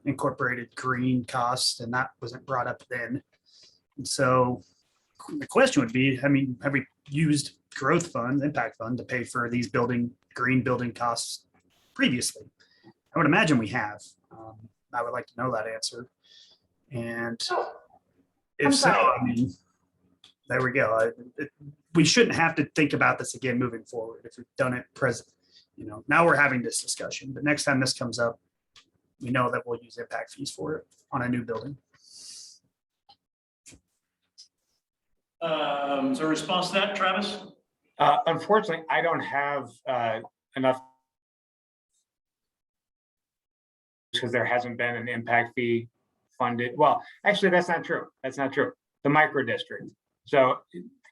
incorporated green costs, and that wasn't brought up then. And so the question would be, have we used growth fund, impact fund to pay for these green building costs previously? I would imagine we have. I would like to know that answer. And if so, there we go. We shouldn't have to think about this again moving forward if we've done it present. Now we're having this discussion, but next time this comes up, we know that we'll use impact fees for it on a new building. Is there a response to that, Travis? Unfortunately, I don't have enough because there hasn't been an impact fee funded. Well, actually, that's not true. That's not true. The micro district. So,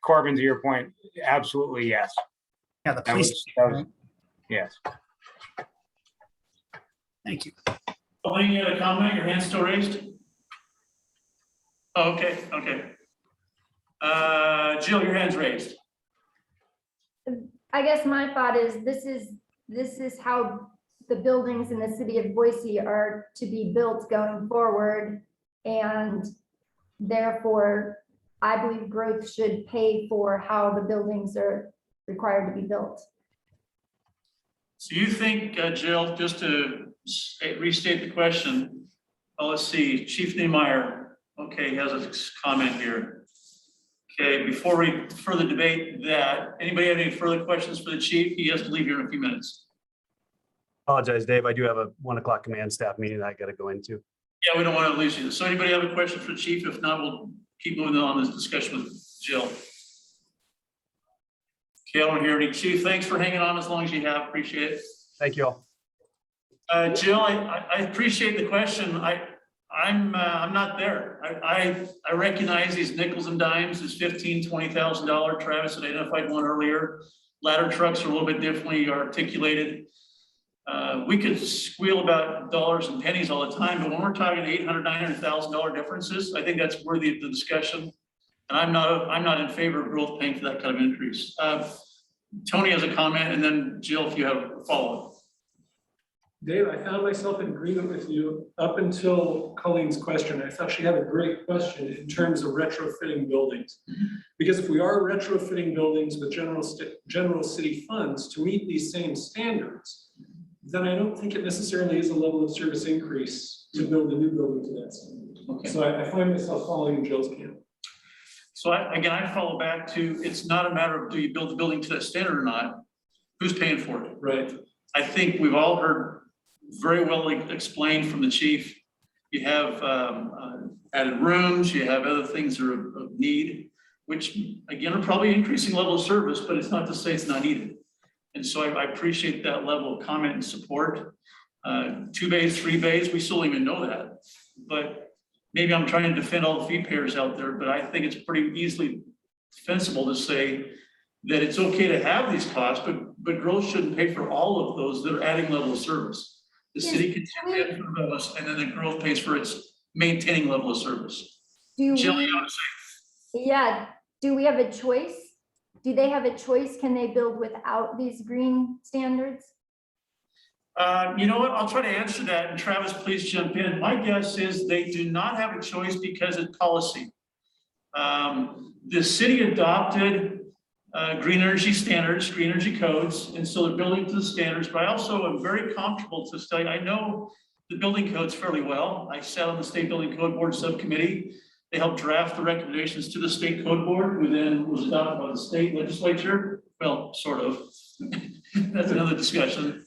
Corbin, to your point, absolutely yes. Yeah, the police. Yes. Thank you. Colleen, you had a comment? Your hand's still raised? Oh, okay. Jill, your hand's raised. I guess my thought is this is how the buildings in the city of Boise are to be built going forward. And therefore, I believe growth should pay for how the buildings are required to be built. So you think, Jill, just to restate the question, let's see, Chief Niemeyer, okay, has a comment here. Okay, before we further debate that, anybody have any further questions for the chief? He has to leave here in a few minutes. Apologize, Dave. I do have a 1 o'clock command staff meeting I got to go into. Yeah, we don't want to lose you. So anybody have a question for the chief? If not, we'll keep moving on this discussion with Jill. Okay, I don't hear any. Chief, thanks for hanging on as long as you have. Appreciate it. Thank you all. Jill, I appreciate the question. I'm not there. I recognize these nickels and dimes, this $15,000, $20,000. Travis had identified one earlier. Ladder trucks are a little bit differently articulated. We could squeal about dollars and pennies all the time, but when we're talking $800,000, $900,000 differences, I think that's worthy of the discussion. And I'm not in favor of growth paying for that kind of increase. Tony has a comment, and then Jill, if you have a follow-up. Dave, I found myself in agreement with you up until Colleen's question. I thought she had a great question in terms of retrofitting buildings. Because if we are retrofitting buildings with general city funds to meet these same standards, then I don't think it necessarily is a level of service increase to build a new building to that standard. Okay. So I find myself following Jill's camp. So I follow back to, it's not a matter of do you build the building to that standard or not? Who's paying for it? Right. I think we've all heard very well explained from the chief. You have added rooms, you have other things that are of need, which again are probably increasing level of service, but it's not to say it's not needed. And so I appreciate that level of comment and support. 2 bays, 3 bays, we still don't even know that. But maybe I'm trying to defend all the fee payers out there, but I think it's pretty easily defensible to say that it's okay to have these costs, but growth shouldn't pay for all of those that are adding level of service. The city can pay for those, and then the growth pays for its maintaining level of service. Do Jill, we, you want to say? yeah, do we have a choice? Do they have a choice? Can they build without these green standards? You know what? I'll try to answer that. And Travis, please jump in. My guess is they do not have a choice because it's policy. The city adopted green energy standards, green energy codes, and so they're building to the standards. But I also am very comfortable to say I know the building codes fairly well. I sat on the state building code board subcommittee. They helped draft the recommendations to the state code board, who then was adopted by the state legislature. Well, sort of. That's another discussion.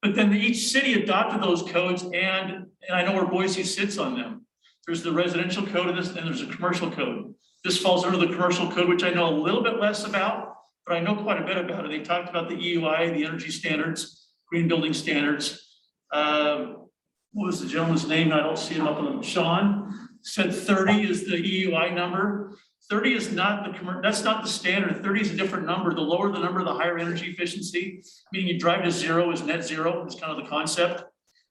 But then each city adopted those codes, and I know where Boise sits on them. There's the residential code of this, and there's a commercial code. This falls under the commercial code, which I know a little bit less about, but I know quite a bit about it. They talked about the EUI, the energy standards, green building standards. What was the gentleman's name? I don't see him up on the, Sean said 30 is the EUI number. 30 is not that's not the standard. 30 is a different number. The lower the number, the higher energy efficiency, meaning you drive to zero is net zero, is kind of the concept.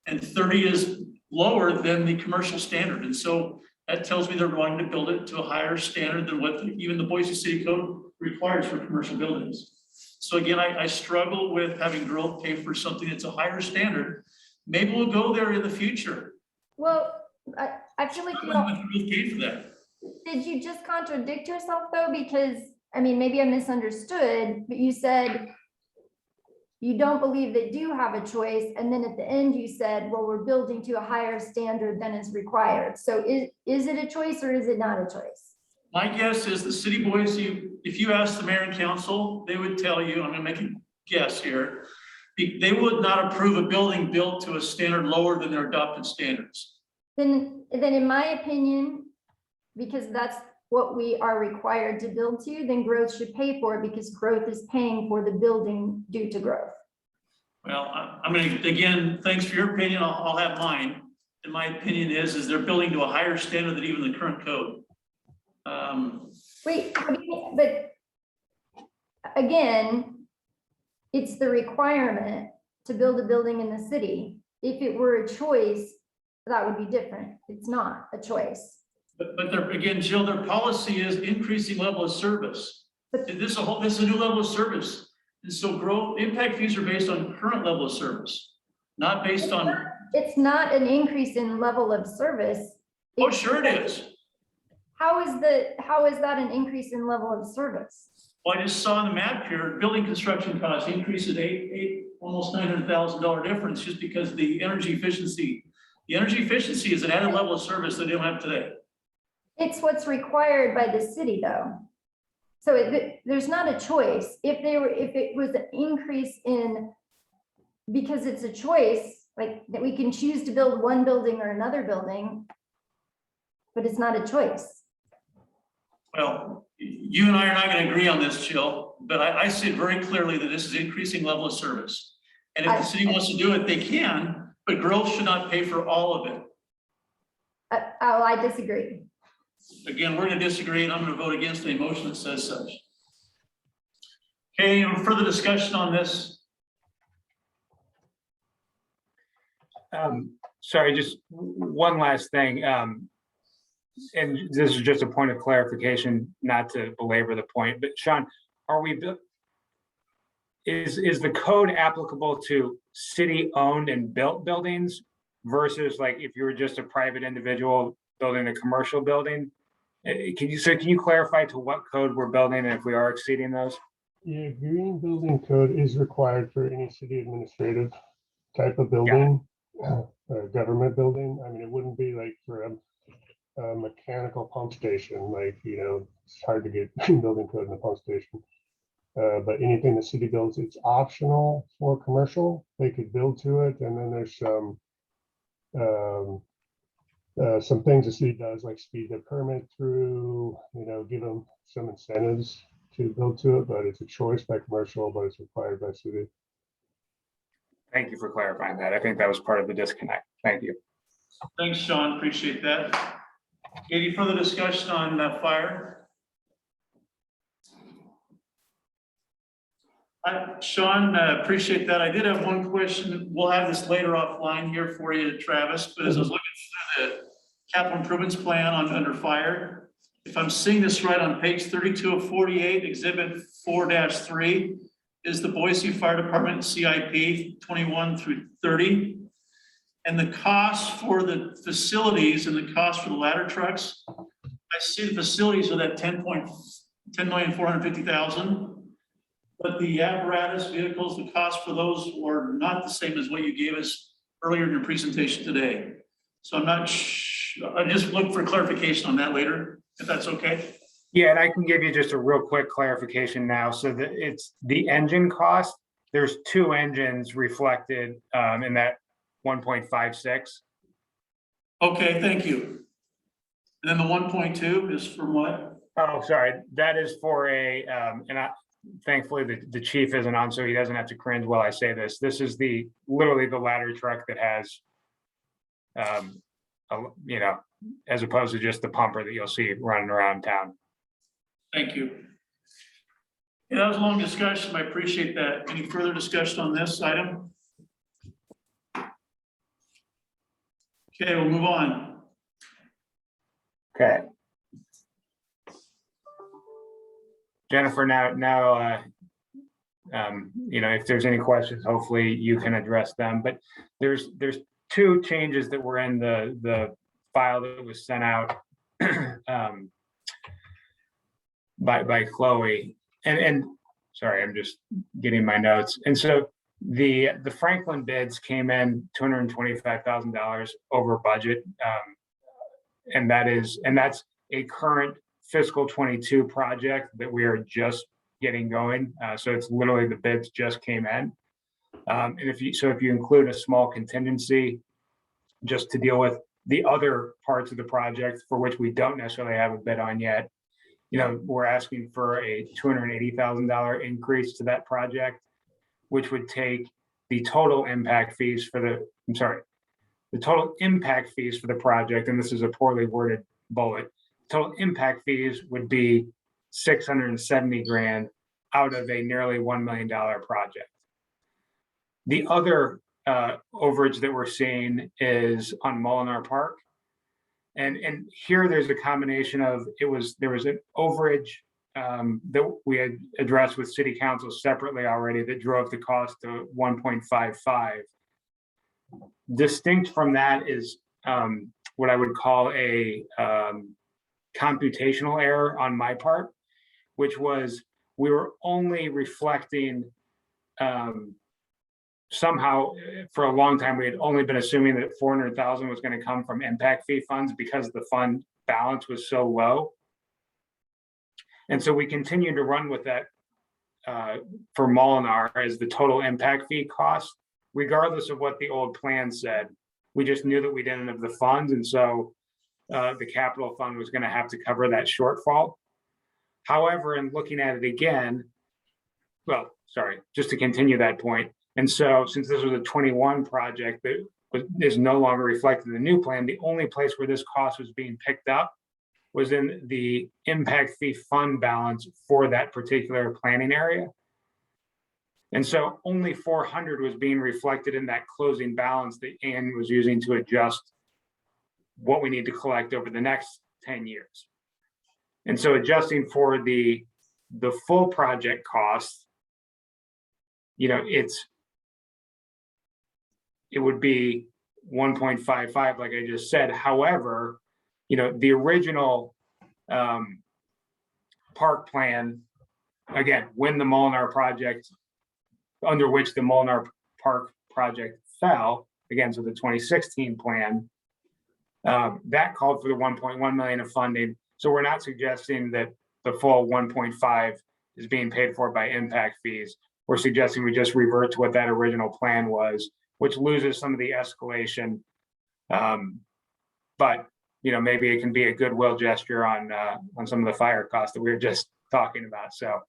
And 30 is lower than the commercial standard. And so that tells me they're going to build it to a higher standard than what even the Boise City Code requires for commercial buildings. So again, I struggle with having growth pay for something that's a higher standard. Maybe we'll go there in the future. Well, I feel like you Growth pay for that. did you just contradict yourself though? Because, I mean, maybe I misunderstood, but you said you don't believe they do have a choice. And then at the end you said, well, we're building to a higher standard than is required. So is it a choice or is it not a choice? My guess is the city of Boise, if you ask the mayor and council, they would tell you, I'm gonna make a guess here, they would not approve a building built to a standard lower than their adopted standards. Then in my opinion, because that's what we are required to build to, then growth should pay for it because growth is paying for the building due to growth. Well, I'm gonna, again, thanks for your opinion, I'll have mine. And my opinion is they're building to a higher standard than even the current code. Wait, but again, it's the requirement to build a building in the city. If it were a choice, that would be different. It's not a choice. But they're, again, Jill, their policy is increasing level of service. This is a new level of service. And so growth, impact fees are based on current level of service, not based on. It's not an increase in level of service. Oh, sure it is. How is that an increase in level of service? Well, I just saw in the map here, building construction costs increases almost $900,000 difference just because the energy efficiency is an added level of service that they don't have today. It's what's required by the city though. So there's not a choice. If it was an increase in, because it's a choice, like that we can choose to build one building or another building, but it's not a choice. Well, you and I are not going to agree on this, Jill, but I see it very clearly that this is increasing level of service. And if the city wants to do it, they can, but growth should not pay for all of it. Oh, I disagree. Again, we're going to disagree, and I'm going to vote against a motion that says such. Okay, further discussion on this? Sorry, just one last thing. And this is just a point of clarification, not to belabor the point, but Sean, is the code applicable to city-owned and built buildings versus like if you were just a private individual building a commercial building? Can you clarify to what code we're building and if we are exceeding those? Yeah, green building code is required for any city administrative type of building, government building. I mean, it wouldn't be like for a mechanical pump station, like, it's hard to get green building code in a pump station. But anything the city builds, it's optional for commercial. They could build to it, and then there's some things the city does, like speed the permit through, give them some incentives to build to it, but it's a choice by commercial, but it's required by city. Thank you for clarifying that. I think that was part of the disconnect. Thank you. Thanks, Sean. Appreciate that. Any further discussion on fire? Sean, appreciate that. I did have one question. We'll have this later offline here for you, Travis, but as I was looking through the capital improvements plan under fire, if I'm seeing this right on page 32 of 48, exhibit 4-3 is the Boise Fire Department CIP 21 through 30. And the cost for the facilities and the cost for the ladder trucks, I see the facilities are that 10,450,000. But the apparatus vehicles, the cost for those were not the same as what you gave us earlier in your presentation today. So I'm not I just look for clarification on that later, if that's okay. Yeah, and I can give you just a real quick clarification now. So that it's the engine cost. There's 2 engines reflected in that 1.56. Okay, thank you. And then the 1.2 is for what? Oh, sorry. That is for thankfully the chief isn't on, so he doesn't have to cringe while I say this. This is literally the ladder truck that has, as opposed to just the pumper that you'll see running around town. Thank you. Yeah, that was a long discussion. I appreciate that. Any further discussion on this item? Okay, we'll move on. Okay. Jennifer, if there's any questions, hopefully you can address them, but there's 2 changes that were in the file that was sent out by Chloe, and sorry, I'm just getting my notes. And so the Franklin bids came in $225,000 over budget, and that's a current fiscal 22 project that we are just getting going. So it's literally the bids just came in. And if you include a small contingency just to deal with the other parts of the project for which we don't necessarily have a bid on yet, we're asking for a $280,000 increase to that project, which would take the total impact fees for the project, and this is a poorly worded bullet, total impact fees would be $670,000 out of a nearly $1 million project. The other overage that we're seeing is on Molinar Park. And here there's a combination of, there was an overage that we had addressed with city council separately already that drove the cost to 1.55. Distinct from that is what I would call a computational error on my part, which was we were only reflecting somehow for a long time, we had only been assuming that 400,000 was going to come from impact fee funds because the fund balance was so low. And so we continued to run with that for Molinar as the total impact fee cost, regardless of what the old plan said. We just knew that we didn't have the funds, and so the capital fund was going to have to cover that shortfall. However, in looking at it again, just to continue that point, and so since this was a 21 project that is no longer reflected in the new plan, the only place where this cost was being picked up was in the impact fee fund balance for that particular planning area. And so only 400 was being reflected in that closing balance that Ann was using to adjust what we need to collect over the next 10 years. And so adjusting for the full project cost it would be 1.55, like I just said. However, the original park plan, again, when the Molinar project, under which the Molinar Park project fell, again, so the 2016 plan, that called for the 1.1 million of funding. So we're not suggesting that the full 1.5 is being paid for by impact fees. We're suggesting we just revert to what that original plan was, which loses some of the escalation. But maybe it can be a goodwill gesture on some of the fire costs that we were just talking about. So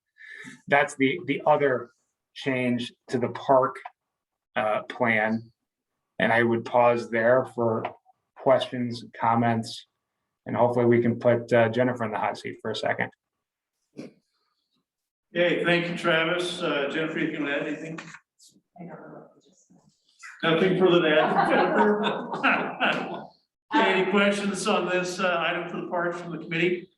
that's the other change to the park plan. And I would pause there for questions, comments, and hopefully we can put Jennifer in the hot seat for a second. Okay, thank you, Travis. Jennifer, you can add anything? Nothing further to add, Jennifer? Okay, any questions on this item for the parks from the committee?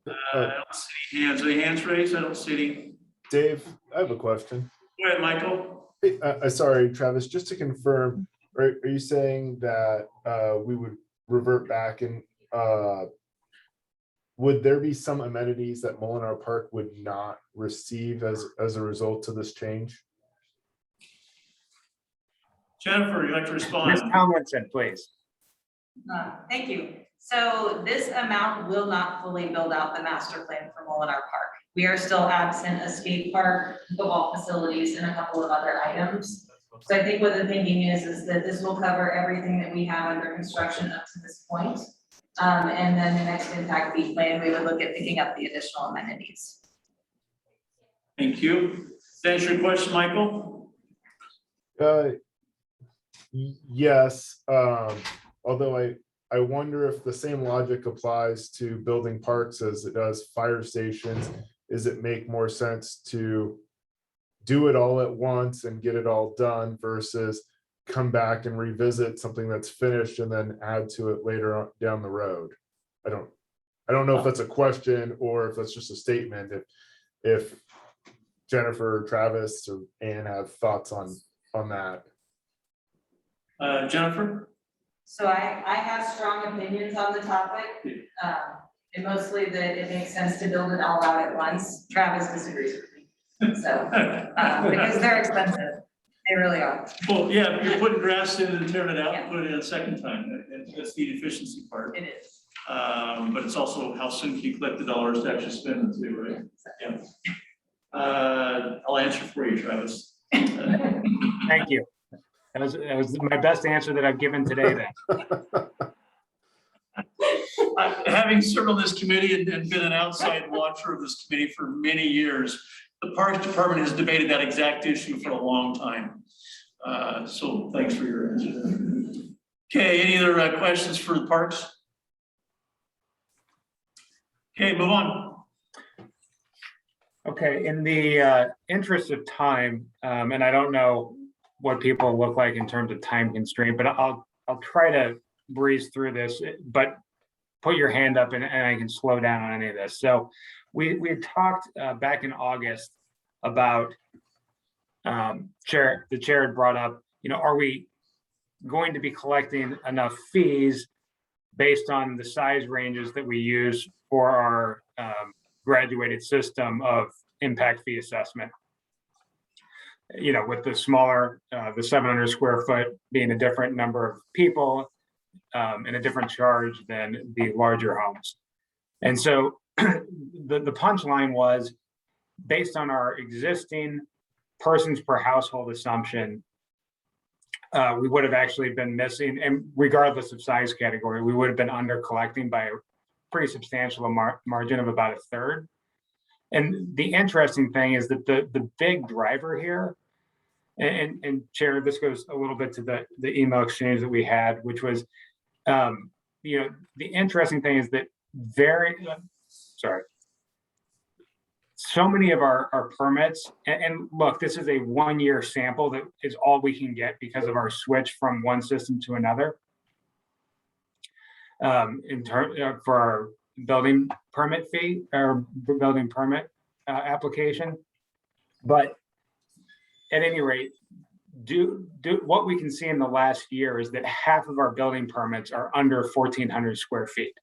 I don't see any hands. Any hands raised? I don't see any. Dave, I have a question. Go ahead, Michael. Hey, sorry, Travis, just to confirm, are you saying that we would revert back and would there be some amenities that Molinar Park would not receive as a result of this change? Jennifer, you'd like to respond? Ms. Tomlinson, please. Thank you. So this amount will not fully build out the master plan for Molinar Park. We are still absent a skate park, football facilities, and a couple of other items. So I think what the thinking is that this will cover everything that we have under construction up to this point. And then the next impact fee plan, we would look at picking up the additional amenities. Thank you. Does that answer your question, Michael? Yes, although I wonder if the same logic applies to building parks as it does fire stations. Does it make more sense to do it all at once and get it all done versus come back and revisit something that's finished and then add to it later on down the road? I don't know if that's a question or if that's just a statement. If Jennifer, Travis, or Ann have thoughts on that. Jennifer? So I have strong opinions on the topic, and mostly that it makes sense to build it all out at once. Travis disagrees with me. So, because they're expensive, they really are. Well, yeah, you're putting grass in and tearing it out and put it in a second time. That's the efficiency part. It is. But it's also how soon can you collect the dollars to actually spend them too, right? Yeah. I'll answer for you, Travis. Thank you. That was my best answer that I've given today then. Having served on this committee and been an outside watcher of this committee for many years, the Parks Department has debated that exact issue for a long time. So thanks for your answer. Okay, any other questions for the parks? Okay, move on. Okay, in the interest of time, and I don't know what people look like in terms of time constraint, but I'll try to breeze through this, but put your hand up and I can slow down on any of this. So we had talked back in August about the chair had brought up, are we going to be collecting enough fees based on the size ranges that we use for our graduated system of impact fee assessment? With the smaller, the 700 square foot being a different number of people and a different charge than the larger homes. And so the punchline was, based on our existing persons per household assumption, we would have actually been missing, and regardless of size category, we would have been under collecting by a pretty substantial margin of about a third. And the interesting thing is that the big driver here, and Chair, this goes a little bit to the email exchange that we had, which was, the interesting thing is that so many of our permits, and look, this is a 1-year sample that is all we can get because of our switch from one system to another. For our building permit fee or building permit application. But at any rate, what we can see in the last year is that half of our building permits are under 1,400 square feet.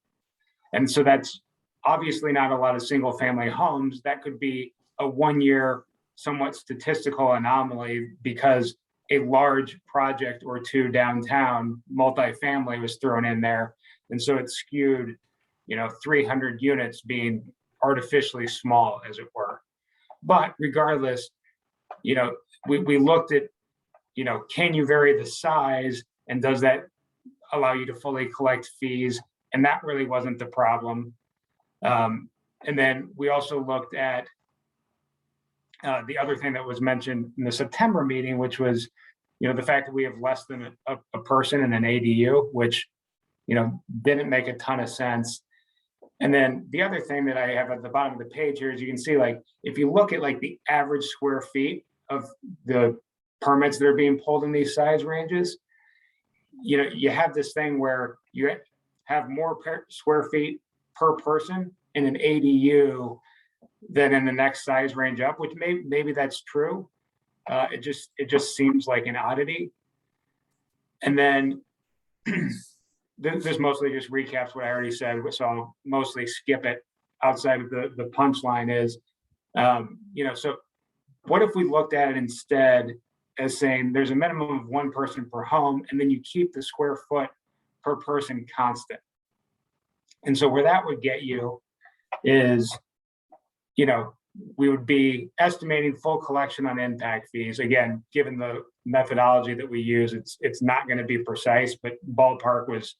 And so that's obviously not a lot of single family homes. That could be a 1 year, somewhat statistical anomaly because a large project or two downtown multifamily was thrown in there. And so it skewed, 300 units being artificially small, as it were. But regardless, we looked at, can you vary the size and does that allow you to fully collect fees? And that really wasn't the problem. And then we also looked at the other thing that was mentioned in the September meeting, which was, the fact that we have less than a person in an ADU, which, didn't make a ton of sense. And then the other thing that I have at the bottom of the page here is you can see, like, if you look at like the average square feet of the permits that are being pulled in these size ranges, you have this thing where you have more square feet per person in an ADU than in the next size range up, which maybe that's true. It just seems like an oddity. And then this mostly just recaps what I already said, so I'll mostly skip it. Outside of the punchline is, so what if we looked at it instead as saying there's a minimum of one person per home, and then you keep the square foot per person constant. And so where that would get you is, we would be estimating full collection on impact fees. Again, given the methodology that we use, it's not going to be precise, but ballpark was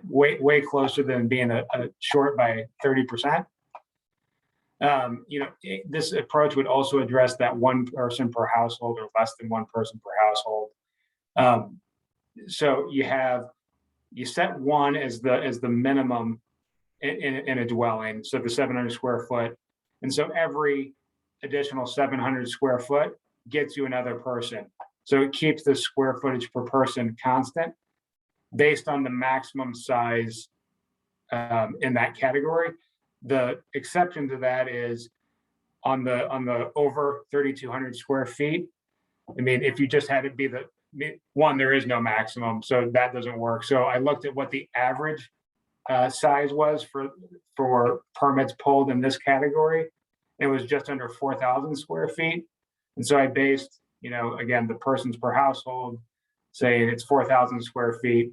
way closer than being a short by 30%. This approach would also address that one person per household or less than one person per household. So you set one as the minimum in a dwelling, so the 700 square foot. And so every additional 700 square foot gets you another person. So it keeps the square footage per person constant based on the maximum size in that category. The exception to that is on the over 3,200 square feet. I mean, if you just had it be there is no maximum, so that doesn't work. So I looked at what the average size was for permits pulled in this category. It was just under 4,000 square feet. And so I based, again, the persons per household, saying it's 4,000 square feet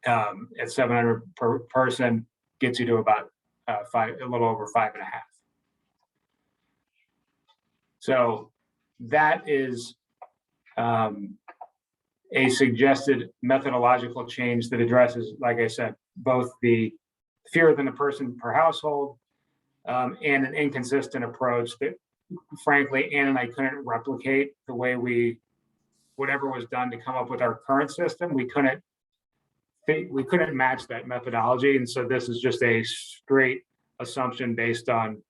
at 700 per person gets you to about a little over 5.5. So that is a suggested methodological change that addresses, like I said, both the fewer than a person per household and an inconsistent approach that, frankly, Ann and I couldn't replicate the way whatever was done to come up with our current system. We couldn't match that methodology. And so this is just a straight assumption based on,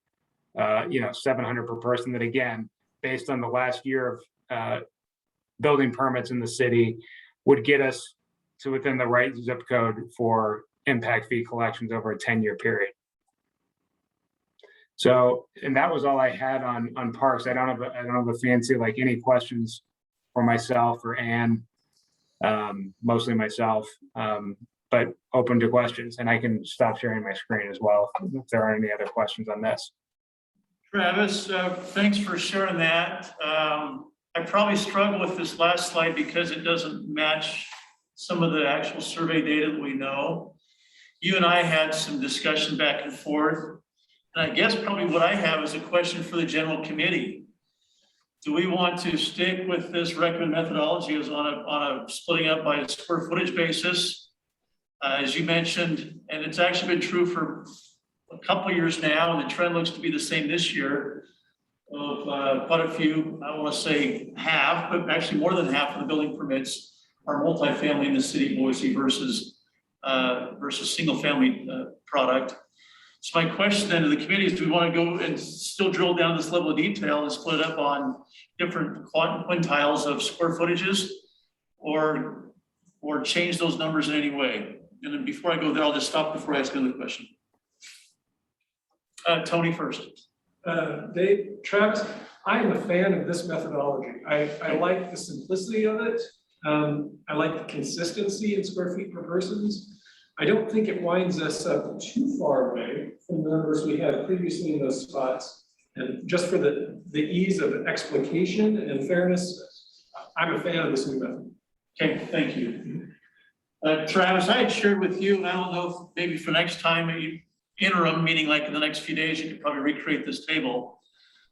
700 per person, that again, based on the last year of building permits in the city, would get us to within the right zip code for impact fee collections over a 10-year period. So, and that was all I had on parks. I don't have a fancy, like, any questions for myself or Ann, mostly myself, but open to questions, and I can stop sharing my screen as well if there are any other questions on this. Travis, thanks for sharing that. I probably struggle with this last slide because it doesn't match some of the actual survey data that we know. You and I had some discussion back and forth. And I guess probably what I have is a question for the general committee. Do we want to stick with this recommended methodology as on a splitting up by a square footage basis? As you mentioned, and it's actually been true for a couple of years now, and the trend looks to be the same this year, of quite a few, I want to say half, but actually more than half of the building permits are multifamily in the city of Boise versus single family product. So my question then to the committee is, do we want to go and still drill down this level of detail and split it up on different quintiles of square footages, or change those numbers in any way? And then before I go there, I'll just stop before I ask another question. Tony first. Dave, Travis, I'm a fan of this methodology. I like the simplicity of it. I like the consistency in square feet per persons. I don't think it winds us up too far away from the numbers we had previously in those spots. And just for the ease of explication and fairness, I'm a fan of this new method. Okay, thank you. Travis, I had shared with you, and I don't know if maybe for next time, maybe interim, meaning like in the next few days, you could probably recreate this table.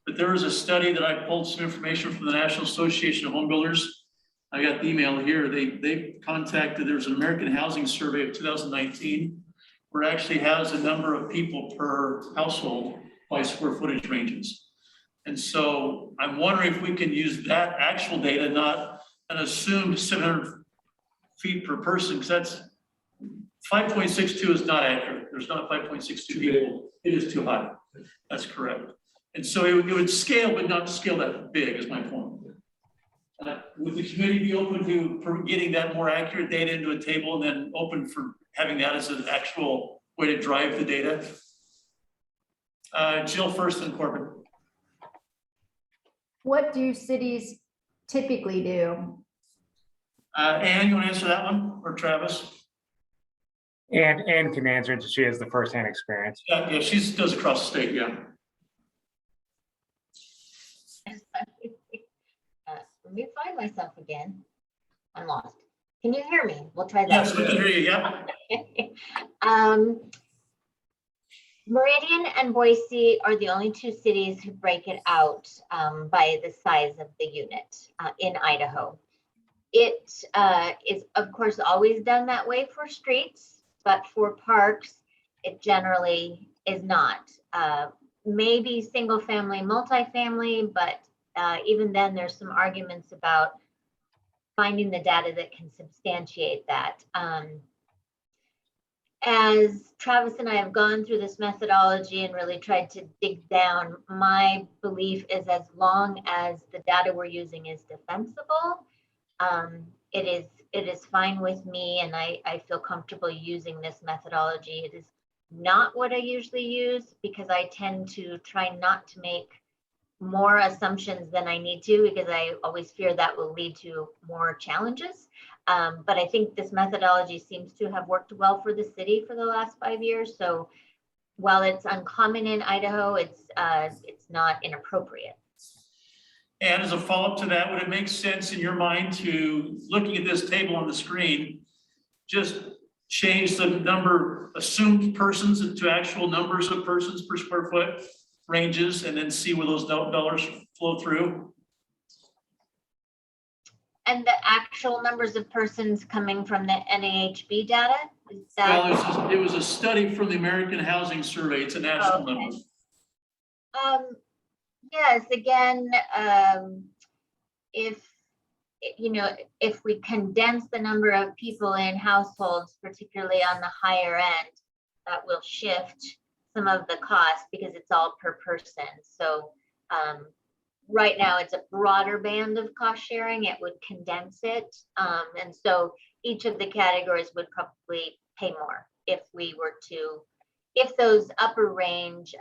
But there was a study that I pulled some information from the National Association of Home Builders. I got the email here. They contacted, there's an American Housing Survey of 2019, where it actually has a number of people per household by square footage ranges. And so I'm wondering if we can use that actual data, not an assumed 700 feet per person, because that's 5.62 is not accurate. There's not 5.62 people. It is too high. That's correct. And so it would scale, but not scale that big, is my point. Would the committee be open to getting that more accurate data into a table and then open for having that as an actual way to drive the data? Jill first and Corbin. What do cities typically do? Ann, you want to answer that one, or Travis? And can answer it, she has the firsthand experience. Yeah, she does across the state, yeah. Let me find myself again. I'm lost. Can you hear me? We'll try that. Yes, we can hear you, yeah. Meridian and Boise are the only two cities who break it out by the size of the unit in Idaho. It is, of course, always done that way for streets, but for parks, it generally is not. Maybe single family, multifamily, but even then there's some arguments about finding the data that can substantiate that. As Travis and I have gone through this methodology and really tried to dig down, my belief is as long as the data we're using is defensible, it is fine with me, and I feel comfortable using this methodology. It is not what I usually use because I tend to try not to make more assumptions than I need to, because I always fear that will lead to more challenges. But I think this methodology seems to have worked well for the city for the last 5 years. So while it's uncommon in Idaho, it's not inappropriate. And as a follow-up to that, would it make sense in your mind to, looking at this table on the screen, just change the number assumed persons to actual numbers of persons per square foot ranges, and then see where those dollars flow through? And the actual numbers of persons coming from the NAHB data? Is that? Well, it was a study from the American Housing Survey. It's a national number. Yes, again, if we condense the number of people in households, particularly on the higher end, that will shift some of the cost because it's all per person. So right now it's a broader band of cost sharing. It would condense it. And so each of the categories would probably pay more if those upper range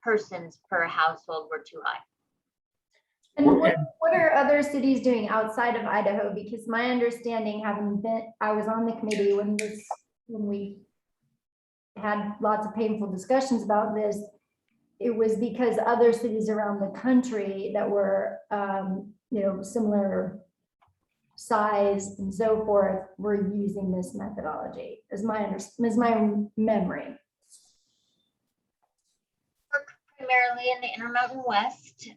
persons per household were too high. And what are other cities doing outside of Idaho? Because my understanding, I was on the committee when we had lots of painful discussions about this. It was because other cities around the country that were, similar size and so forth were using this methodology, is my memory. Primarily in the Intermountain West,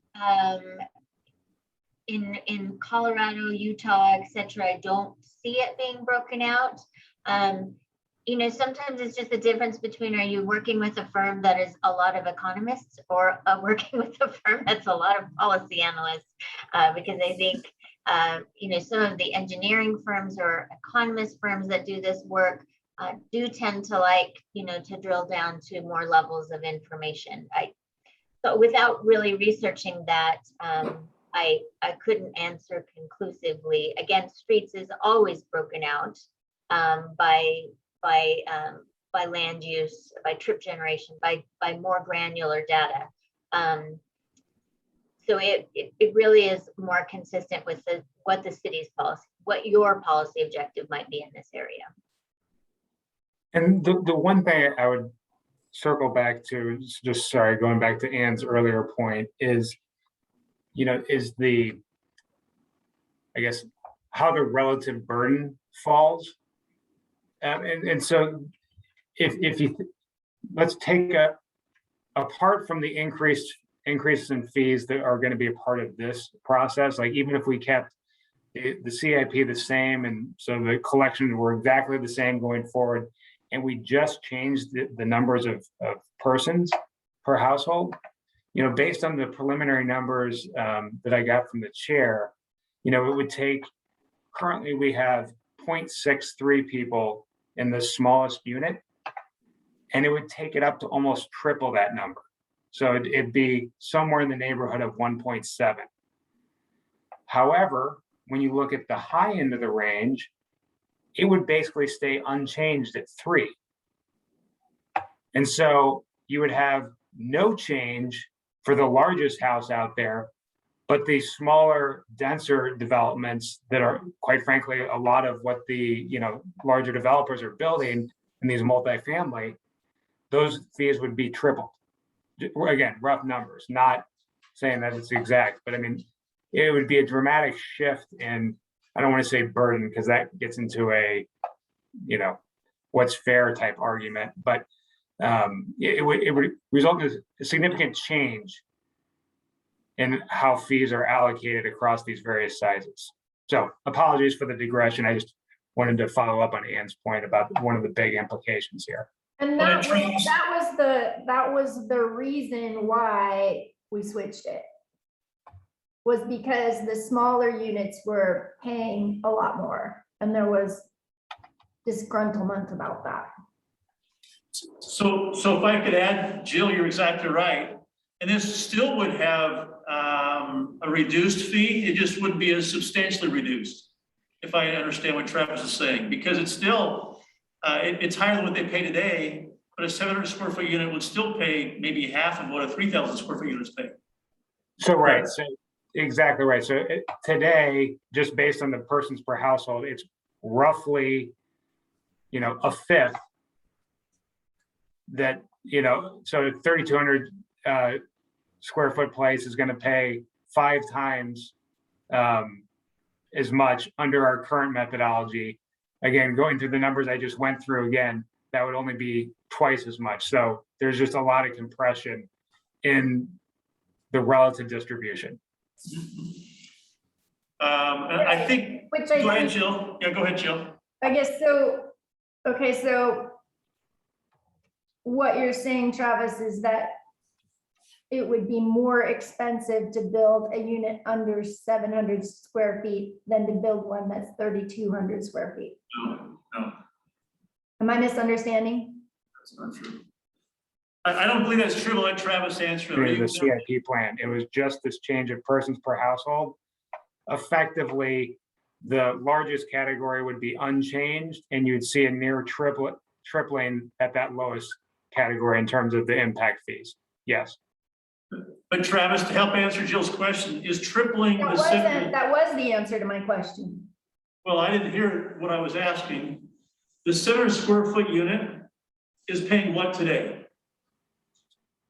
in Colorado, Utah, etc. I don't see it being broken out. Sometimes it's just the difference between, are you working with a firm that is a lot of economists or working with a firm that's a lot of policy analysts? Because I think, some of the engineering firms or economist firms that do this work do tend to like, to drill down to more levels of information. So without really researching that, I couldn't answer conclusively. Again, streets is always broken out by land use, by trip generation, by more granular data. So it really is more consistent with what the city's policy, what your policy objective might be in this area. And the one thing I would circle back to, just sorry, going back to Ann's earlier point is, is I guess, how the relative burden falls. And so if you, let's take apart from the increases in fees that are going to be a part of this process, like even if we kept the CIP the same, and so the collections were exactly the same going forward, and we just changed the numbers of persons per household, based on the preliminary numbers that I got from the chair, it would take, currently we have 0.63 people in the smallest unit, and it would take it up to almost triple that number. So it'd be somewhere in the neighborhood of 1.7. However, when you look at the high end of the range, it would basically stay unchanged at 3. And so you would have no change for the largest house out there, but the smaller, denser developments that are, quite frankly, a lot of what the larger developers are building in these multifamily, those fees would be tripled. Again, rough numbers, not saying that it's exact, but I mean, it would be a dramatic shift in, I don't want to say burden, because that gets into a, what's fair type argument, but it would result in a significant change in how fees are allocated across these various sizes. So apologies for the digression. I just wanted to follow up on Ann's point about one of the big implications here. And that was the reason why we switched it. Was because the smaller units were paying a lot more, and there was disgruntlement about that. So if I could add, Jill, you're exactly right. And this still would have a reduced fee. It just wouldn't be as substantially reduced, if I understand what Travis is saying, because it's still, it's higher than what they pay today, but a 700 square foot unit would still pay maybe half of what a 3,000 square foot unit is paying. So, right. So exactly right. So today, just based on the persons per household, it's roughly, a fifth that, so a 3,200 square foot place is going to pay 5 times as much under our current methodology. Again, going through the numbers I just went through again, that would only be twice as much. So there's just a lot of compression in the relative distribution. I think, go ahead, Jill. Yeah, go ahead, Jill. I guess so. Okay, so what you're saying, Travis, is that it would be more expensive to build a unit under 700 square feet than to build one that's 3,200 square feet. No. Am I misunderstanding? That's not true. I don't believe that's true. I'll let Travis answer. The CIP plan, it was just this change of persons per household. Effectively, the largest category would be unchanged, and you'd see a near tripling at that lowest category in terms of the impact fees. Yes. But Travis, to help answer Jill's question, is tripling That was the answer to my question. Well, I didn't hear what I was asking. The 700 square foot unit is paying what today?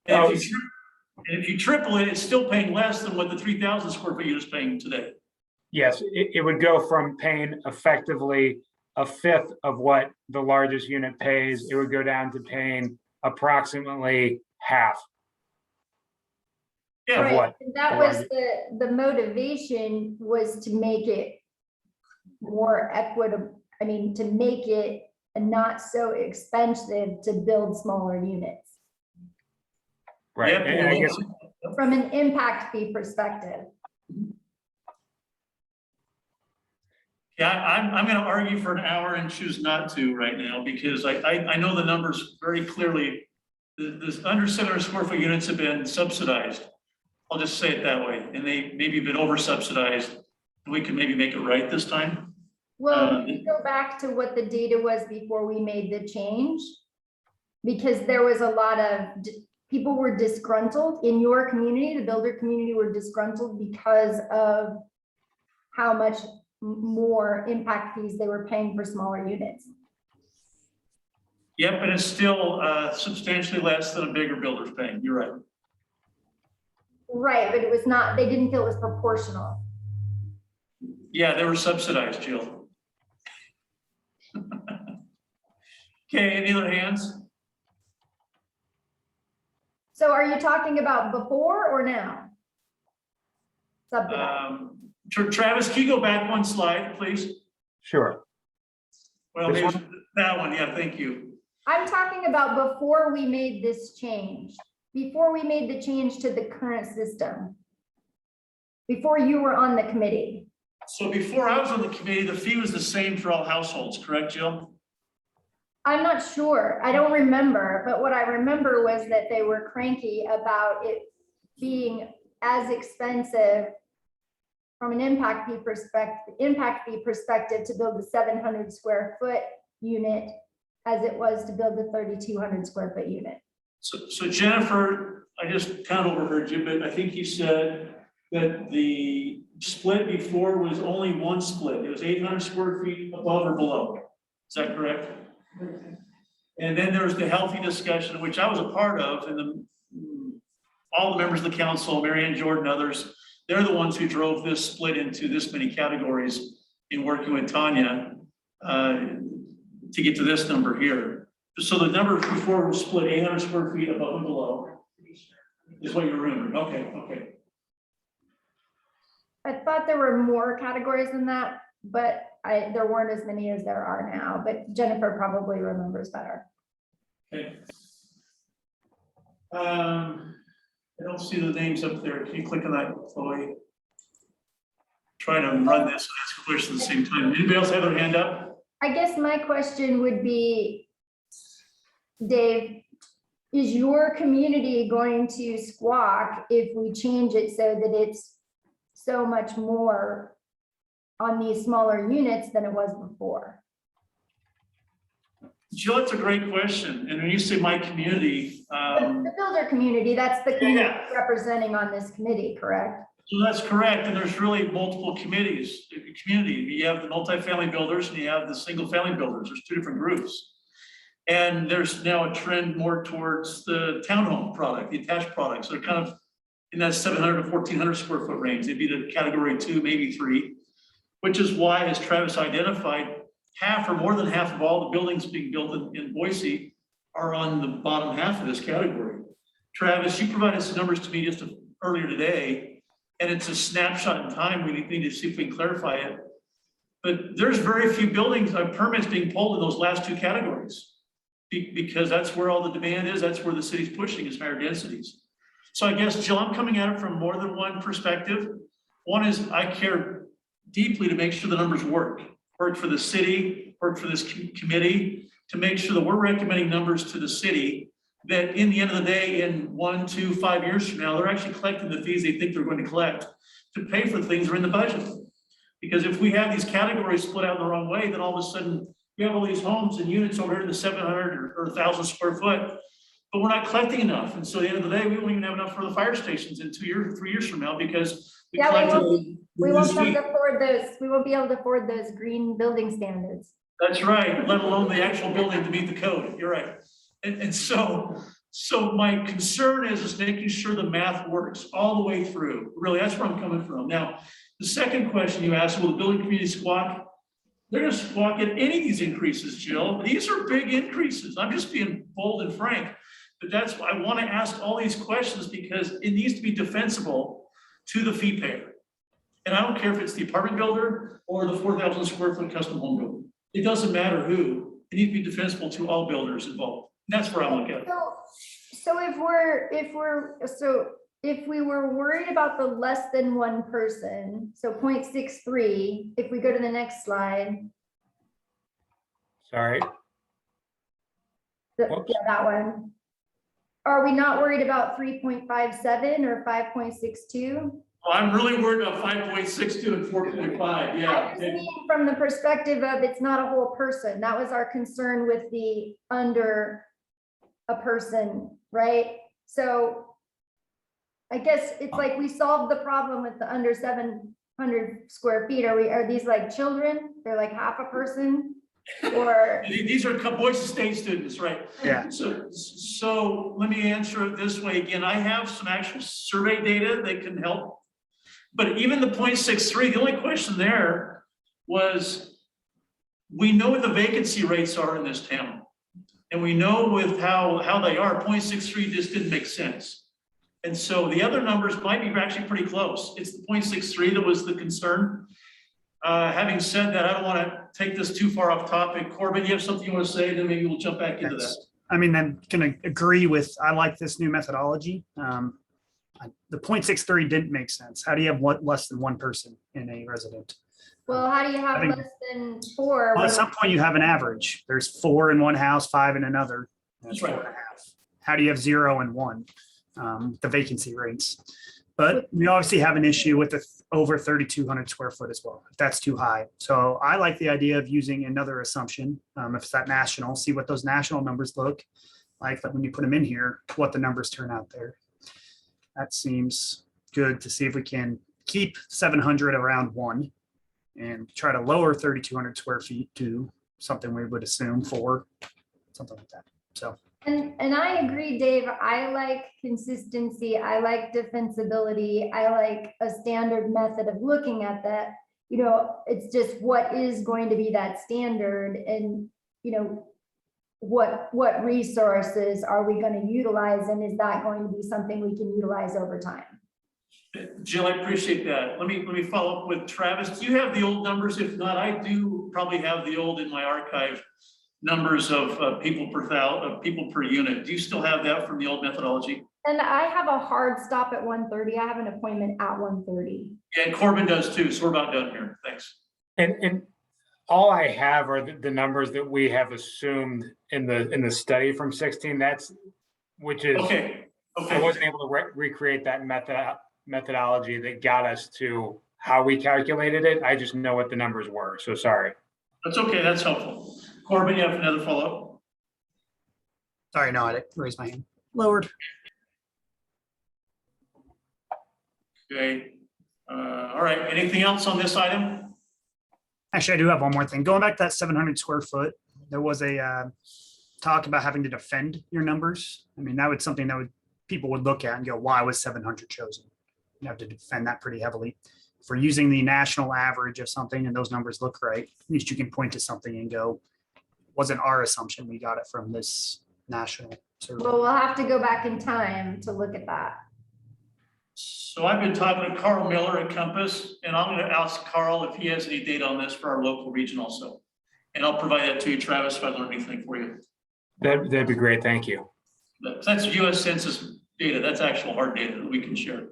And if you triple it, it's still paying less than what the 3,000 square foot unit is paying today. Yes, it would go from paying effectively a fifth of what the largest unit pays. It would go down to paying approximately half. Yeah, of what And that was the motivation was to make it more equitable. I mean, to make it not so expensive to build smaller units. Right. Yep. And I guess From an impact fee perspective. Yeah, I'm going to argue for an hour and choose not to right now, because I know the numbers very clearly. The under 700 square foot units have been subsidized. I'll just say it that way. And they maybe been over subsidized. We can maybe make it right this time. Well, we go back to what the data was before we made the change, because there was a lot of people were disgruntled in your community, the builder community were disgruntled because of how much more impact fees they were paying for smaller units. Yep, and it's still substantially less than a bigger builder's paying. You're right. Right, but it was not, they didn't feel it was proportional. Yeah, they were subsidized, Jill. Okay, any other hands? So are you talking about before or now? Subsidized. Travis, can you go back one slide, please? Sure. Well, This maybe one? that one, yeah, thank you. I'm talking about before we made this change, before we made the change to the current system. Before you were on the committee. So before I was on the committee, the fee was the same for all households, correct, Jill? I'm not sure. I don't remember, but what I remember was that they were cranky about it being as expensive from an impact fee perspective to build a 700 square foot unit as it was to build a 3,200 square foot unit. So Jennifer, I just kind of overheard you, but I think you said that the split before was only one split. It was 800 square feet above or below. Is that correct? And then there was the healthy discussion, which I was a part of, and all the members of the council, Mary Ann Jordan, others, they're the ones who drove this split into this many categories in working with Tanya to get to this number here. So the number before was split 800 square feet above and below is what you remember. Okay. I thought there were more categories than that, but there weren't as many as there are now, but Jennifer probably remembers better. Okay. I don't see the names up there. Can you click on that, Chloe? Trying to run this and ask questions at the same time. Anybody else have their hand up? I guess my question would be, Dave, is your community going to squawk if we change it so that it's so much more on these smaller units than it was before? Jill, that's a great question. And when you say my community, The builder community, that's the community Yeah. representing on this committee, correct? so that's correct. And there's really multiple committees, community. You have the multifamily builders and you have the single family builders. There's two different groups. And there's now a trend more towards the townhome product, the attached products. So kind of in that 700 to 1,400 square foot range. They'd be the category 2, maybe 3, which is why, as Travis identified, half or more than half of all the buildings being built in Boise are on the bottom half of this category. Travis, you provided some numbers to me just earlier today, and it's a snapshot in time. We need to see if we can clarify it. But there's very few buildings, permits being pulled in those last two categories because that's where all the demand is. That's where the city's pushing is higher densities. So I guess, Jill, I'm coming at it from more than one perspective. One is I care deeply to make sure the numbers work for the city, work for this committee, to make sure that we're recommending numbers to the city that in the end of the day, in 1, 2, 5 years from now, they're actually collecting the fees they think they're going to collect to pay for the things that are in the budget. Because if we have these categories split out in the wrong way, then all of a sudden we have all these homes and units over here in the 700 or 1,000 square foot, but we're not collecting enough. And so at the end of the day, we won't even have enough for the fire stations in 2 years, 3 years from now, because we Yeah, collected. we won't be able to afford those. We won't be able to afford those green building standards. That's right, let alone the actual building to meet the code. You're right. And so my concern is making sure the math works all the way through. Really, that's where I'm coming from. Now, the second question you asked, will the building community squawk? They're gonna squawk at any of these increases, Jill. These are big increases. I'm just being bold and frank. But that's why I want to ask all these questions, because it needs to be defensible to the fee payer. And I don't care if it's the apartment builder or the 4,000 square foot custom home builder. It doesn't matter who. It needs to be defensible to all builders involved. And that's where I look at it. So if we were worried about the less than one person, so 0.63, if we go to the next slide, Sorry. Whoops. yeah, that one. Are we not worried about 3.57 or 5.62? Well, I'm really worried about 5.62 and 4.5, yeah. I just mean from the perspective of it's not a whole person. That was our concern with the under a person, right? So I guess it's like we solved the problem with the under 700 square feet. Are these like children? They're like half a person? Or, These are Boise State students, right? Yeah. So let me answer it this way. Again, I have some actual survey data that can help. But even the 0.63, the only question there was, we know what the vacancy rates are in this town. And we know with how they are, 0.63 just didn't make sense. And so the other numbers might be actually pretty close. It's the 0.63 that was the concern. Having said that, I don't want to take this too far off topic. Corbin, you have something you want to say, then maybe we'll jump back into that. I mean, I'm gonna agree with, I like this new methodology. The 0.63 didn't make sense. How do you have less than one person in a resident? well, how do you have I think- less than 4? Well, at some point you have an average. There's 4 in one house, 5 in another. That's That's right. 4.5. How do you have 0 and 1? The vacancy rates. But we obviously have an issue with the over 3,200 square foot as well. If that's too high. So I like the idea of using another assumption. If it's that national, see what those national numbers look like when you put them in here, what the numbers turn out there. That seems good to see if we can keep 700 around 1 and try to lower 3,200 square feet to something we would assume 4, something like that. So. And I agree, Dave. I like consistency. I like defensibility. I like a standard method of looking at that. You know, it's just what is going to be that standard, and you know, what resources are we going to utilize, and is that going to be something we can utilize over time? Jill, I appreciate that. Let me follow up with Travis. Do you have the old numbers? If not, I do probably have the old in my archive numbers of people per unit. Do you still have that from the old methodology? And I have a hard stop at 1:30. I have an appointment at 1:30. Yeah, and Corbin does too. So we're about done here. Thanks. And all I have are the numbers that we have assumed in the study from 16. Which is, Okay. I wasn't able to recreate that methodology that got us to how we calculated it. I just know what the numbers were. So sorry. That's okay. That's helpful. Corbin, you have another follow-up? Sorry, no, I didn't raise my hand. Lowered. Okay. All right. Anything else on this item? Actually, I do have one more thing. Going back to that 700 square foot, there was a talk about having to defend your numbers. I mean, that was something that people would look at and go, why was 700 chosen? You have to defend that pretty heavily. If we're using the national average of something and those numbers look right, at least you can point to something and go, wasn't our assumption, we got it from this national survey. Well, we'll have to go back in time to look at that. So I've been talking to Carl Miller at Compass, and I'm going to ask Carl if he has any data on this for our local region also. And I'll provide that to you, Travis, if I learn anything for you. That'd be great. Thank you. That's US Census data. That's actual hard data that we can share.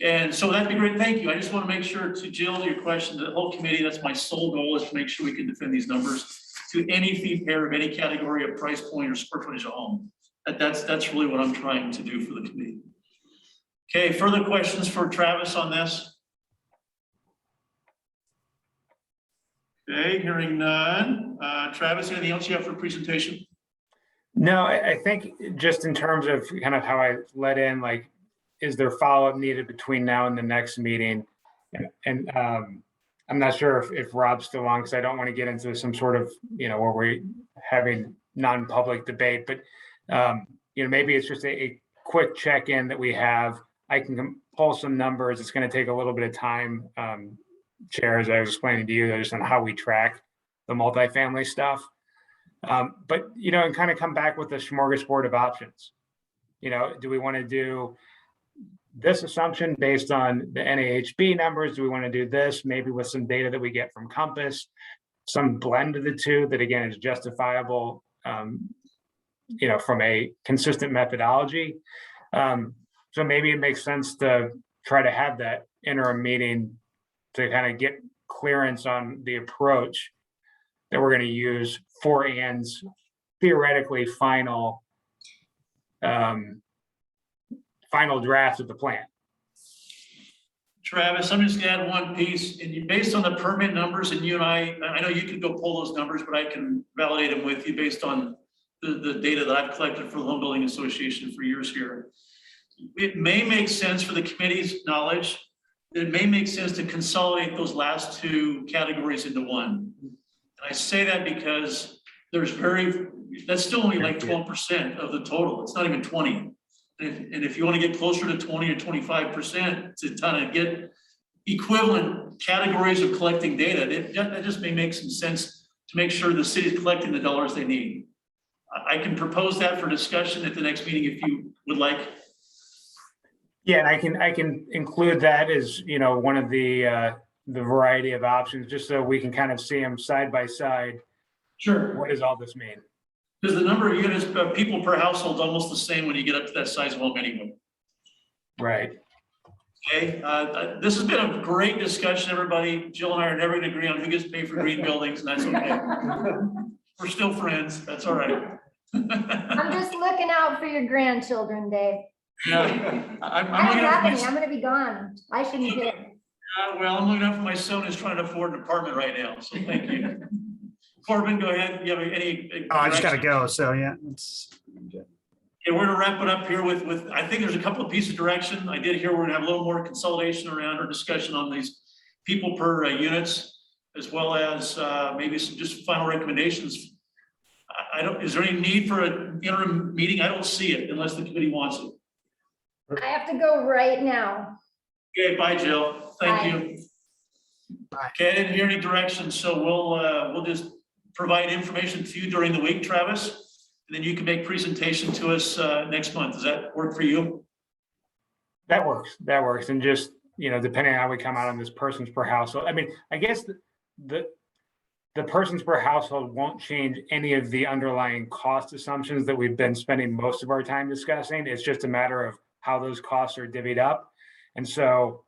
And so that'd be great. Thank you. I just want to make sure, to Jill, your question, the whole committee, that's my sole goal, is to make sure we can defend these numbers to any fee pair of any category of price point or square footage of home. That's really what I'm trying to do for the committee. Okay, further questions for Travis on this? Okay, hearing none. Travis, anything else you have for presentation? No, I think just in terms of kind of how I led in, like, is there follow-up needed between now and the next meeting? And I'm not sure if Rob's still on, because I don't want to get into some sort of, where we're having non-public debate, but maybe it's just a quick check-in that we have. I can pull some numbers. It's going to take a little bit of time, Chair, as I was explaining to you, just on how we track the multifamily stuff. But, and kind of come back with a smorgasbord of options. Do we want to do this assumption based on the NAHB numbers? Do we want to do this maybe with some data that we get from Compass, some blend of the two that again is justifiable, from a consistent methodology? So maybe it makes sense to try to have that interim meeting to kind of get clearance on the approach that we're going to use for Ann's theoretically final draft of the plan. Travis, I'm just gonna add one piece, and based on the permit numbers, and you and I know you can go pull those numbers, but I can validate them with you based on the data that I've collected for the Home Building Association for years here. It may make sense for the committee's knowledge, it may make sense to consolidate those last two categories into one. And I say that because that's still only like 12% of the total. It's not even 20. And if you want to get closer to 20 or 25% to kind of get equivalent categories of collecting data, that just may make some sense to make sure the city's collecting the dollars they need. I can propose that for discussion at the next meeting if you would like. Yeah, and I can include that as, you know, one of the variety of options, just so we can kind of see them side by side. Sure. What does all this mean? Because the number of units, people per household is almost the same when you get up to that size home anyway. Right. Okay, this has been a great discussion, everybody. Jill and I are never going to agree on who gets paid for green buildings, and that's okay. We're still friends. That's all right. I'm just looking out for your grandchildren, Dave. Yeah, That's I'm looking out happening. for I'm gonna be gone. I shouldn't care. well, I'm looking out for my son who's trying to afford an apartment right now, so thank you. Corbin, go ahead. You have any? Oh, I just gotta direction? go. So yeah, it's. Okay, we're gonna wrap it up here with, I think there's a couple of pieces of direction. I did hear we're gonna have a little more consolidation around our discussion on these people per units, as well as maybe some just final recommendations. Is there any need for an interim meeting? I don't see it unless the committee wants it. I have to go right now. Okay, bye, Jill. Thank Bye. you. Okay, I didn't hear any direction, so we'll just provide information to you during the week, Travis, and then you can make presentation to us next month. Does that work for you? That works. That works. And just, you know, depending on how we come out on this persons per household, I mean, I guess the persons per household won't change any of the underlying cost assumptions that we've been spending most of our time discussing. It's just a matter of how those costs are divvied up. And so,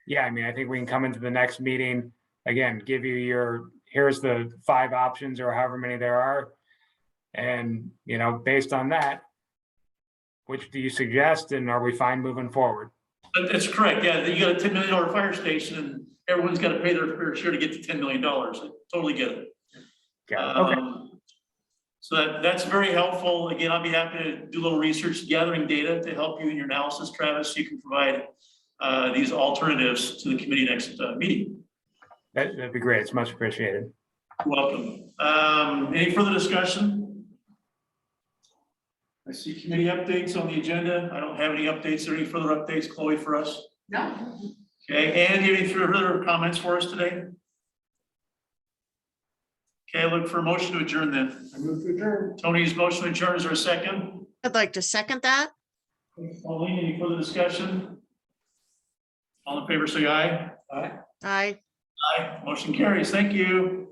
yeah, I mean, I think we can come into the next meeting, again, give you here's the 5 options or however many there are. And, you know, based on that, which do you suggest, and are we fine moving forward? That's correct. Yeah, you got a $10 million fire station and everyone's got to pay their fair share to get to $10 million. I totally get it. Got it. Okay. So that's very helpful. Again, I'll be happy to do a little research, gathering data to help you in your analysis, Travis, so you can provide these alternatives to the committee next meeting. That'd be great. It's much appreciated. You're welcome. Any further discussion? I see committee updates on the agenda. I don't have any updates or any further updates, Chloe, for us. No. Okay, and any further comments for us today? Okay, I look for a motion to adjourn then. I move to adjourn. Tony's motion to adjourn, is there a second? I'd like to second that. Pauline, any further discussion? All in favor, say aye. Aye. Aye. Aye, motion carries. Thank you.